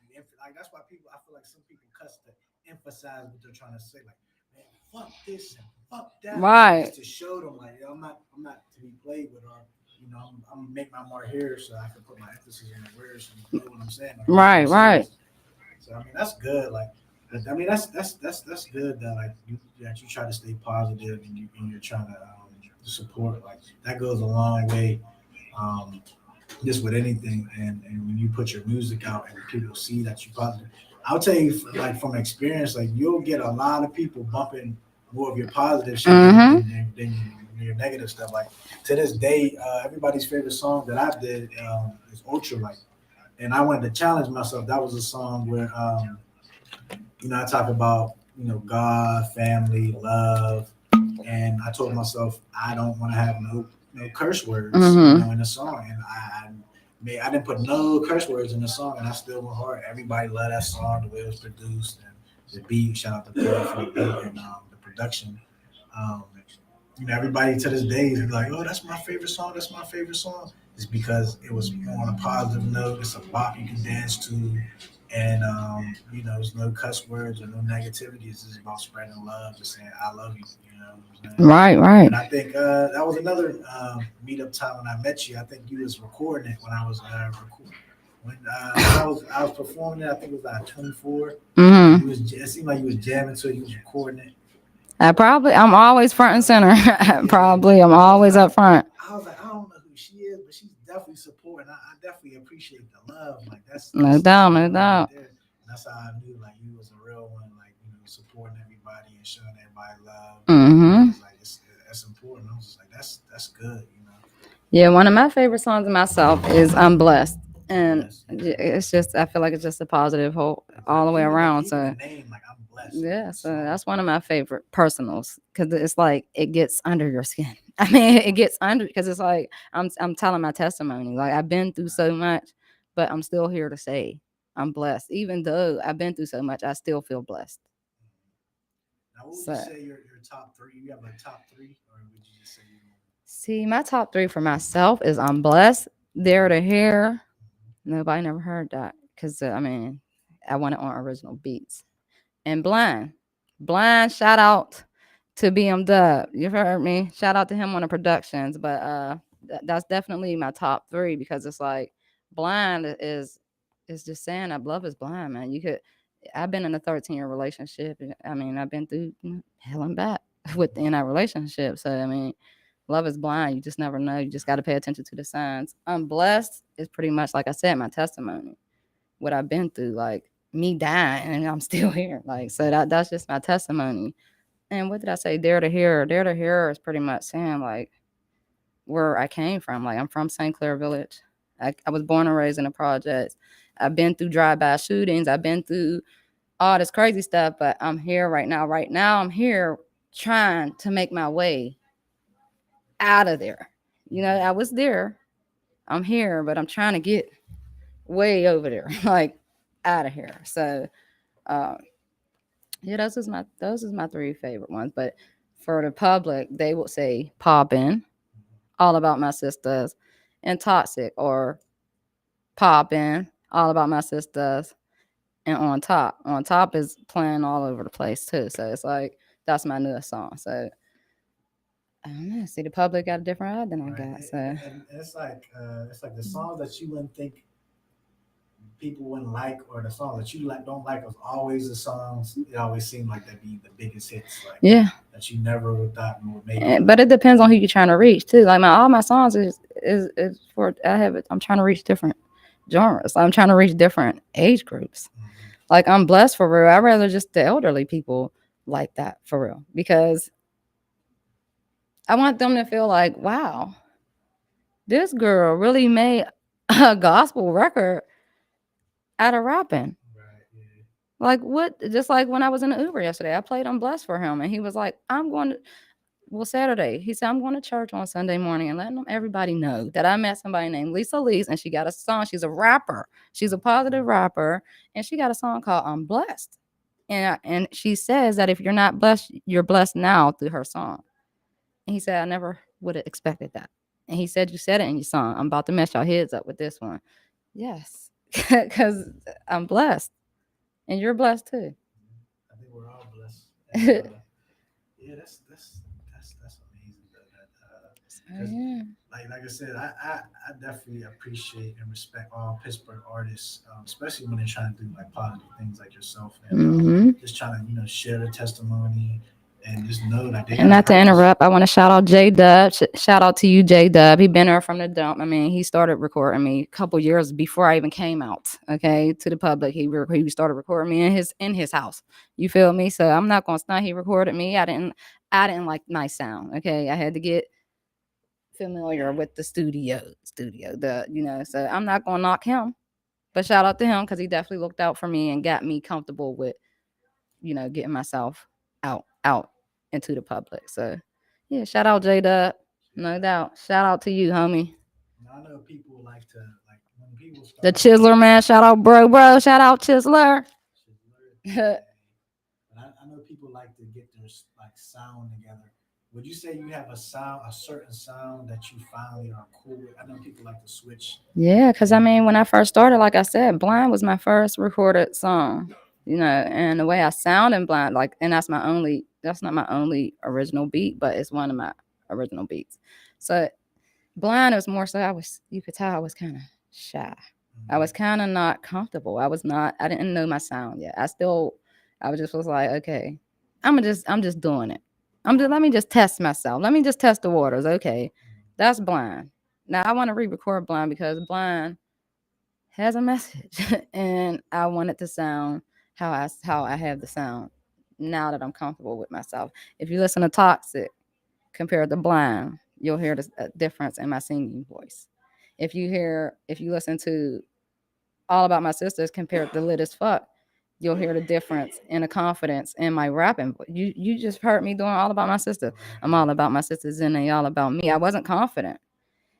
Like that's why I feel like some people cuss to emphasize what they're trying to say. Like, man, fuck this and fuck that. Right. Just to show them, like, yo, I'm not to be played with, or I'm gonna make my mark here so I can put my emphasis on the words and know what I'm saying. Right. So I mean, that's good. Like, But I mean, that's good that like you try to stay positive and you're trying to support. Like that goes a long way. Um, just with anything, and when you put your music out and people see that you're positive, I'll tell you like from experience, like you'll get a lot of people bumping more of your positive shit Mm-hmm. than your negative stuff. Like to this day, everybody's favorite song that I did is Ultralight, and I wanted to challenge myself. That was a song where I talk about God, family, love, and I told myself I don't want to have no curse words, Mm-hmm. in the song, and I didn't put no curse words in the song, and I still went hard. Everybody loved that song, the way it was produced, and the beat. Shout out to Paul for the beat and the production. Um, everybody to this day is like, "Oh, that's my favorite song. That's my favorite song." It's because it was on a positive note. It's a bop you can dance to, and there's no cuss words or no negativity. It's just about spreading love, just saying "I love you." You know what I'm saying? Right, right. And I think that was another meetup time when I met you. I think you was recording it when I was when I was performing it. I think it was like 24. Mm-hmm. It seemed like you was jamming to it. You was recording it. I'm always front and center. Yeah, Probably, I'm always up front. I was like, I don't know who she is, but she's definitely supporting. I definitely appreciate the love. Like No that's doubt, no love right doubt. there. And that's how I knew like you was a real one, like supporting everybody and showing everybody love. Mm-hmm. It's like that's important. I was just like, that's good. Yeah, one of my favorite songs of myself is "I'm Blessed," I'm and blessed. Yeah. it's just I feel like it's just a positive whole all the Exactly. way around. Even the So name, like I'm blessed. Like yeah, the so song. that's one of my favorite personals because it's like it gets under your skin. I mean, it gets under because it's like I'm telling my testimony. Like I've been through so much, but I'm still here to say I'm blessed. Even though I've been through so much, I still feel blessed. Now, what would you So say your top three? You have a top three, or would you just say you? see, my top three for myself is I'm blessed, there to here. Nobody never heard that because I mean, I want it on original beats. And Blind. Blind, shout out to BM Dub. You've heard me. Shout out to him on the productions. But that's definitely my top three because it's like Blind is just saying that love is blind, man. I've been in a 13-year relationship. I mean, I've been through hell and back within that relationship. So I mean, love is blind. You just never know. You just got to pay attention to the signs. I'm blessed is pretty much like I said, my testimony, what I've been through, like me dying and I'm still here. Like so that's just my testimony. And what did I say? Dare to hear. Dare to hear is pretty much saying like where I came from. Like I'm from St. Clair Village. I was born and raised in the projects. I've been through drive-by shootings. I've been through all this crazy stuff, but I'm here right now. Right now I'm here trying to make my way out of there. I was there. I'm here, but I'm trying to get way over there, like out of here. So um, yeah, those is my three favorite ones. But for the public, they would say "Poppin'," all about my sisters, and "Toxic" or "Poppin'," all about my sisters, and "On Top." "On Top" is playing all over the place too. So it's like that's my newest song. So I don't know. See, the public got a different eye than I Right, got. and, So and it's like the songs that you wouldn't think people wouldn't like, or the songs that you like don't like, was always the songs. It always seemed like they'd be the biggest hits, like yeah. that you never would thought would make it. But it depends on who you're trying to reach too. Like all my songs is for I have it. I'm trying to reach different genres. I'm trying to reach different age groups. Mhm. Like I'm blessed for real. I'd rather just the elderly people like that for real because I want them to feel like, wow, this girl really made a gospel record out of rapping. Right, yeah. Like what? Just like when I was in the Uber yesterday, I played "I'm Blessed" for him, and he was like, "I'm going to." Well, Saturday, he said, "I'm going to church on Sunday morning and letting everybody know that I met somebody named Lise, and she got a song. She's a rapper. She's a positive rapper, and she got a song called 'I'm Blessed.' And she says that if you're not blessed, you're blessed now through her song." And he said, "I never would have expected that." And he said, "You said it in your song. I'm about to mess your heads up with this one." Yes, because I'm blessed, and you're blessed too. I think we're all blessed. And yeah, that's That's amazing though. Oh, Because yeah. like I said, I definitely appreciate and respect all Pittsburgh artists, especially when they're trying to do like positive things like yourself and Mm-hmm. just trying to share their testimony and just know that they And got a not to purpose. interrupt, I want to shout out J Dub. Shout out to you, J Dub. He been there from the dump. I mean, he started recording me a couple years before I even came out. Okay, to the public, he started recording me in his house. You feel me? So I'm not gonna stunt. He recorded me. I didn't like my sound. Okay, I had to get familiar with the studio. So I'm not gonna knock him, but shout out to him because he definitely looked out for me and got me comfortable with getting myself out into the public. So yeah, shout out J Dub. No doubt. Shout out to you, homie. Now, I know people like to like when people The start off. Chiseler man. Shout out bro. Shout out Chiseler. Shit, but I know people like to get their like sound together. Would you say you have a certain sound that you finally are cool with? I know people like to switch. Yeah, because I mean, when I first started, like I said, Blind was my first recorded song, and the way I sound in Blind, like, and that's not my only original beat, but it's one of my original beats. So Blind was more so you could tell I was kind of shy. I was kind of not comfortable. I didn't know my sound yet. Was like, okay, I'm just doing it. Let me just test myself. Let me just test the waters. Okay, that's Blind. Now I want to re-record Blind because Blind has a message, and I want it to sound how I have the sound now that I'm comfortable with myself. If you listen to Toxic compared to Blind, you'll hear the difference in my singing voice. If you listen to All About My Sisters compared to Lit as Fuck, you'll hear the difference in the confidence in my rapping. You just heard me doing All About My Sister. I'm all about my sisters and they all about me. I wasn't confident.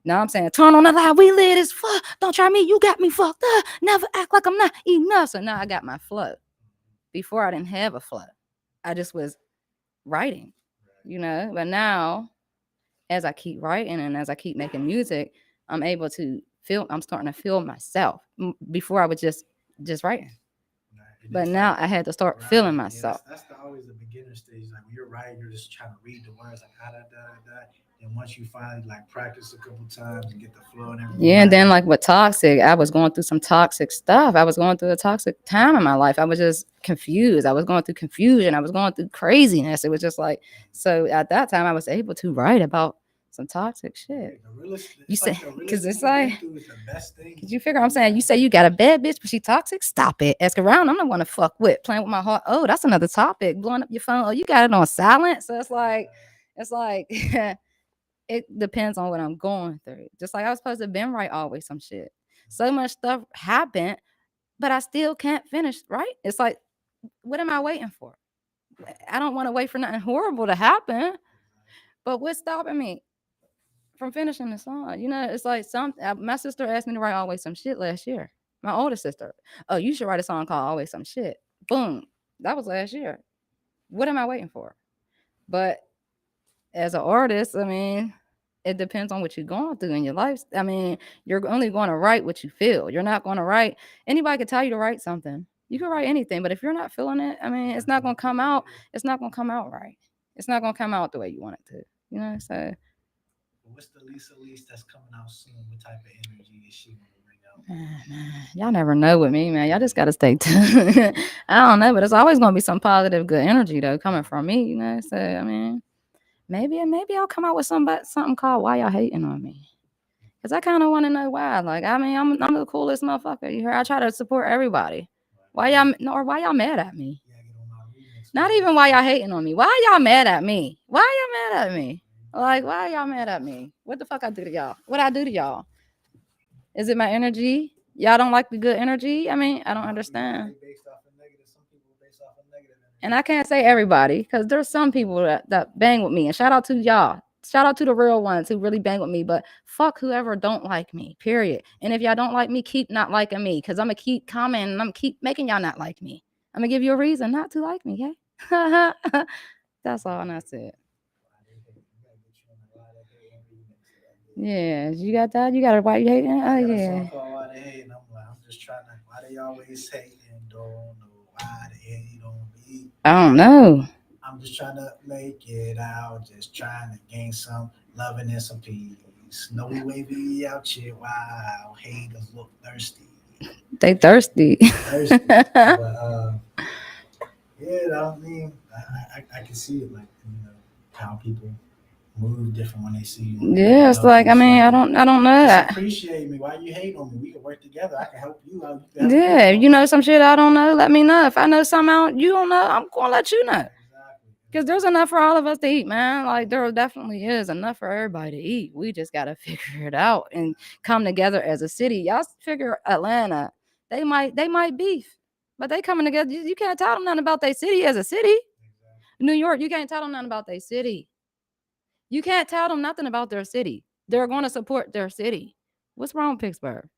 Now I'm saying, turn on the light, we lit as fuck. Don't try me, you got me fucked up. Never act like I'm not enough. So now I got my flow. Before I didn't have a flow. I just was writing. But now as I keep writing and as I keep making music, I'm starting to feel myself. Before I was just writing. But now I had to start feeling myself. Yeah, that's always the beginner stage. Like when you're writing, you're just trying to read the words like da da da da. And once you finally like practice a couple times and get the flow and everything. Yeah, and then like with Toxic, I was going through some toxic stuff. I was going through a toxic time in my life. I was just confused. I was going through confusion. I was going through craziness. It was just like, so at that time I was able to write about some toxic shit. You say, because it's like, because you figure I'm saying, you say you got a bad bitch, but she toxic. Stop it. Ask around. I'm not want to fuck with playing with my heart. Oh, that's another topic. Blowing up your phone. Oh, you got it on silent. So it's like it depends on what I'm going through. Just like I was supposed to been right always some shit. So much stuff happened, but I still can't finish. Right? It's like, what am I waiting for? I don't want to wait for nothing horrible to happen. But what's stopping me from finishing the song? It's like my sister asked me to write always some shit last year. My older sister. Oh, you should write a song called Always Some Shit. Boom. That was last year. What am I waiting for? But as an artist, I mean, it depends on what you're going through in your life. I mean, you're only going to write what you feel. You're not going to write. Anybody could tell you to write something. You can write anything, but if you're not feeling it, I mean, it's not going to come out. It's not going to come out right. It's not going to come out the way you want it to. So. What's the Lise that's coming out soon? What type of energy is she going to bring out? Man, y'all never know with me, man. Y'all just got to stay tuned. I don't know, but it's always going to be some positive, good energy, though, coming from me, So, I mean. Maybe I'll come out with something called "Why Y'all Hating on Me," because I kind of want to know why. Like, I mean, I'm the coolest motherfucker. You heard? I try to support everybody. Why y'all mad at me? Not even why y'all hating on me. Why y'all mad at me? Why y'all mad at me? Like, why y'all mad at me? What the fuck I do to y'all? What I do to y'all? Is it my energy? Y'all don't like the good energy? I mean, I don't understand. And I can't say everybody because there's some people that bang with me. And shout out to y'all. Shout out to the real ones who really bang with me. But fuck whoever don't like me, period. And if y'all don't like me, keep not liking me because I'm going to keep commenting and I'm going to keep making y'all not like me. I'm going to give you a reason not to like me, okay? That's all, and that's it. Yeah, you got that? You got a why you hating? Oh, yeah. Why they hating? I'm just trying to, why they always hating? Don't know why they hate on me. I don't know. I I'm just trying to make it out, just trying to gain some loving and some peace. No, we wavy out here. Wow, haters look thirsty. They thirsty. Thirsty. But yeah, I mean, I can see it like how people move different when they see you. Yeah, it's like, I mean, I don't know Just that. appreciate me. Why you hate on me? We can work together. I can help you out. You can help Yeah, me you know some shit I don't know, let me know. If I know something you don't know, I'm gonna let you know. Exactly. Because there's enough for all of us to eat, man. Like there definitely is enough for everybody to eat. We just gotta figure it out and come together as a city. Y'all figure Atlanta, they might beef, but they coming together. You can't tell them nothing about their city as a city. Exactly. New York, you can't tell them nothing about their city. You can't tell them nothing about their city. They're going to support their city. What's wrong with Pittsburgh?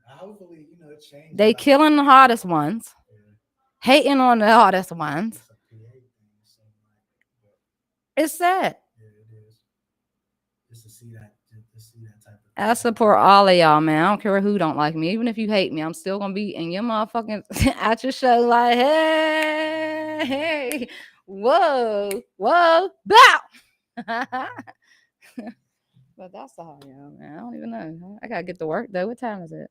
Hopefully, it changes. They killing the hottest ones, hating on the hottest ones. It's sad. Yeah, it is. Just to see that type of. I support all of y'all, man. I don't care who don't like me. Even if you hate me, I'm still gonna be in your motherfucking at your show. Like, hey, whoa, bow. But that's all, y'all, man. I don't even know. I gotta get to work though. What time is it?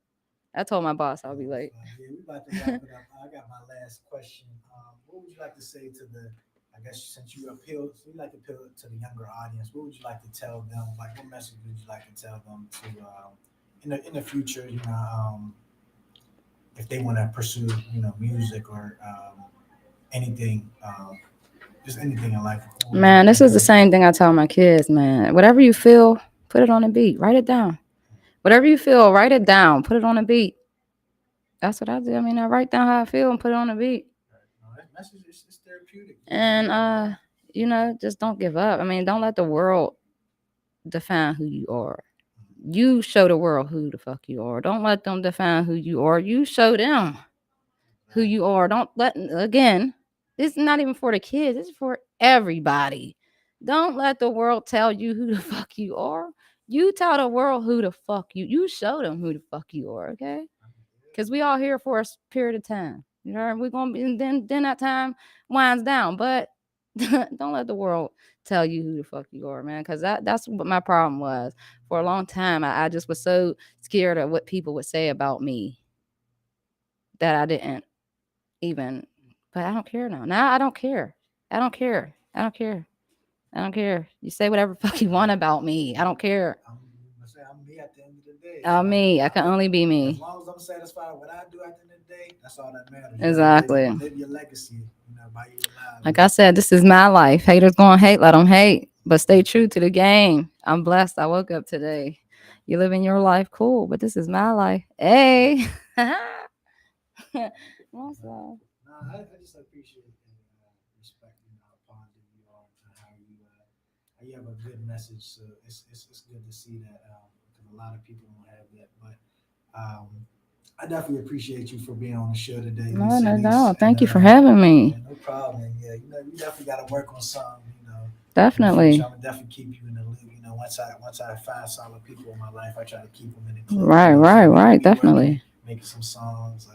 I told my boss I'll be late. Yeah, we about to wrap it up. I got my last question. What would you like to say to the? I guess since you appeal to the younger audience, what would you like to tell them? Like, what message would you like to tell them to in the future? If they want to pursue music or anything, just anything in life. Man, this is the same thing I tell my kids, man. Whatever you feel, put it on a beat. Write it down. Whatever you feel, write it down. Put it on a beat. That's what I do. I mean, I write down how I feel and put it on a beat. That message is therapeutic. And just don't give up. I mean, don't let the world define who you are. You show the world who the fuck you are. Don't let them define who you are. You show them who you are. Don't again, this is not even for the kids. This is for everybody. Don't let the world tell you who the fuck you are. You tell the world who the fuck you show them who the fuck you are, okay? Because we all here for a period of time. You know, we're gonna be, and then that time winds down. But don't let the world tell you who the fuck you are, man. Because that's what my problem was. For a long time, I just was so scared of what people would say about me that I didn't even. But I don't care now. Now I don't care. I don't care. I don't care. I don't care. You say whatever fuck you want about me. I don't care. I'm me at the end of the day. I'm me. I can only be As me. long as I'm satisfied with what I do at the end of the day, that's all that matters. Exactly. Live your legacy. By your life. Like I said, this is my life. Haters gonna hate, let them hate. But stay true to the game. I'm blessed. I woke up today. You living your life, cool. But this is my life. Hey. What's up? I just appreciate and respect how positive you are and how you have a good message. So it's good to see that because a lot of people don't have that. But I definitely appreciate you for being on the show today. No. Thank you for having me. Yeah, no problem. Yeah, you definitely got to work on something. Definitely. I'm gonna definitely keep you in the loop. Once I find solid people in my life, I try to keep them in the loop. Right. Definitely. Making some songs.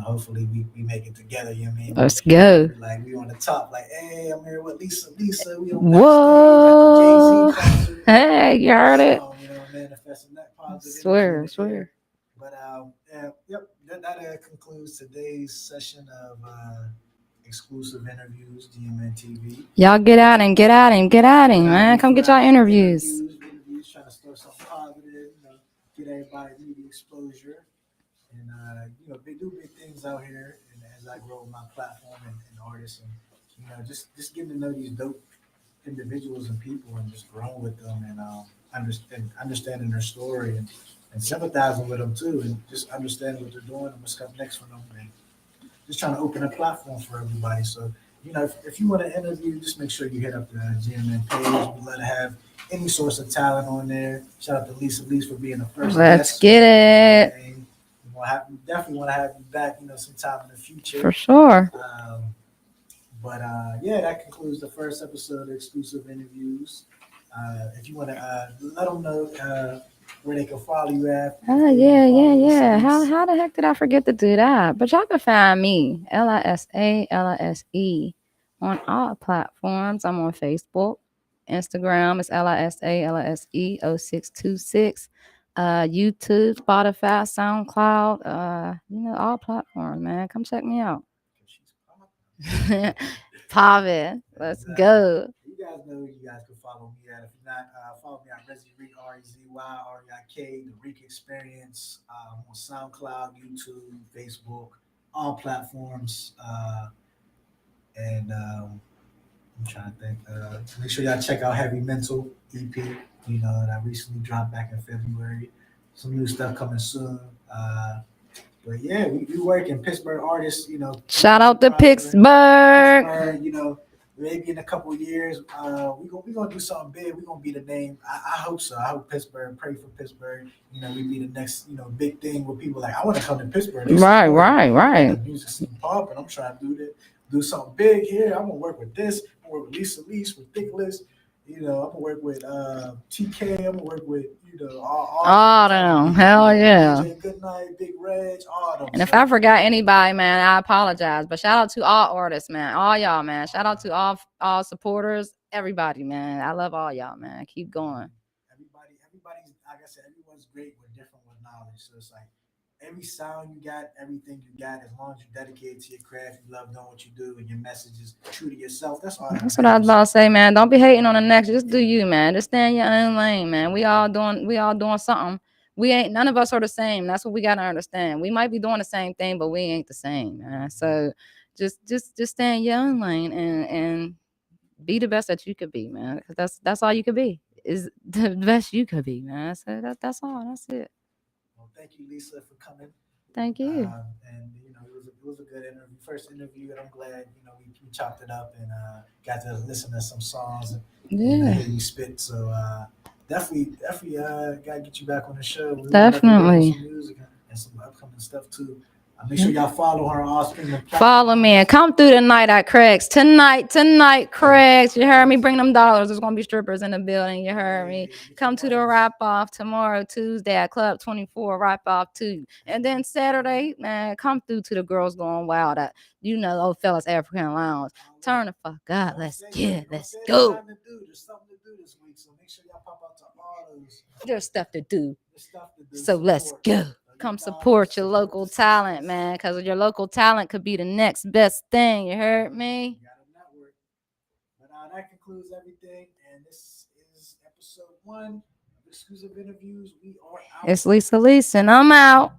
Hopefully we make it together. You know what I mean? Let's go. Like we on the top. Like, hey, I'm here with Lise. We on Whoa. backstage at the Jay-Z concert. Hey, you heard it. Manifesting that positive. Swear. But yep. That concludes today's session of exclusive interviews, GMNTV. Y'all get out and man. Come get y'all interviews. Interviews, trying to start something positive, get everybody media exposure. And they do big things out here. And as I grow my platform and artists, and just getting to know these dope individuals and people, and just growing with them, and understanding their story, and sympathizing with them too, and just understanding what they're doing and what's coming next for them, and just trying to open a platform for everybody. So if you want to interview, just make sure you hit up the GMN page. We'd love to have any source of talent on there. Shout out to Lise for being the first. Let's get it. We definitely want to have you back, sometime in the future. For sure. That concludes the first episode of Exclusive Interviews. If you want to let them know where they can follow you at. Yeah. How the heck did I forget to do that? But y'all can find me, Lisa, on all platforms. I'm on Facebook, Instagram. It's LISA LISE 0626. YouTube, Spotify, SoundCloud. All platforms, man. Come check me out. She's popping. Pop it. Let's Exactly. go. You guys know you guys can follow me at. If you're not, follow me at Rezi Reek, REZYREIK, the Reek Experience, on SoundCloud, YouTube, Facebook, all platforms. And I'm trying to think. Make sure y'all check out Heavy Mental EP. That recently dropped back in February. Some new stuff coming soon. But yeah, we work in Pittsburgh artists. Shout out to Pittsburgh. Pittsburgh. Maybe in a couple of years, we gonna do something big. We're gonna be the name. I hope so. I hope Pittsburgh. Pray for Pittsburgh. We be the next big thing where people like I want to come to Pittsburgh. Right. The music scene pop, and I'm trying to do something big here. I'm gonna work with this. I'm gonna work with Lise, Ridiculous. I'm gonna work with TK. I'm gonna work with all them. Hell yeah. DJ Goodnight, Big Reg, all them. And if I forgot anybody, man, I apologize. But shout out to all artists, man. All y'all, man. Shout out to all supporters, everybody, man. I love all y'all, man. Keep going. Everybody's like I said, everyone's great with different with knowledge. So it's like every sound you got, everything you got, as long as you're dedicated to your craft, you love doing what you do, and your message is true to yourself. That's all. That's what I was about to say, man. Don't be hating on the next. Just do you, man. Just stay in your own lane, man. We all doing something. None of us are the same. That's what we gotta understand. We might be doing the same thing, but we ain't the same, man. So just stay in your own lane and be the best that you could be, man. Because that's all you could be. Is the best you could be, man. So that's all. That's it. Well, thank you, Lisa, for coming. Thank you. And it was a good interview, first interview, and I'm glad we chopped it up and got to listen to some songs and hear you spit. So definitely gotta get you back on the show. Definitely. Some music and some upcoming stuff too. Make sure y'all follow her on all streaming platforms. Follow me and come through tonight at Craig's. Tonight, Craig's. You heard me? Bring them dollars. There's gonna be strippers in the building. You heard me? Come to the wrap off tomorrow, Tuesday at Club 24. Wrap off too, and then Saturday, man, come through to the Girls Going Wild at Old Fellas African Lounge. Turn the fuck up. Let's go. There's something to do this week, so make sure y'all pop out to all those. There's stuff to do. So let's go. Come support your local talent, man, because your local talent could be the next best thing. You heard me? You got a network. But that concludes everything, and this is episode 1 of exclusive interviews. We are out. It's Lise, and I'm out.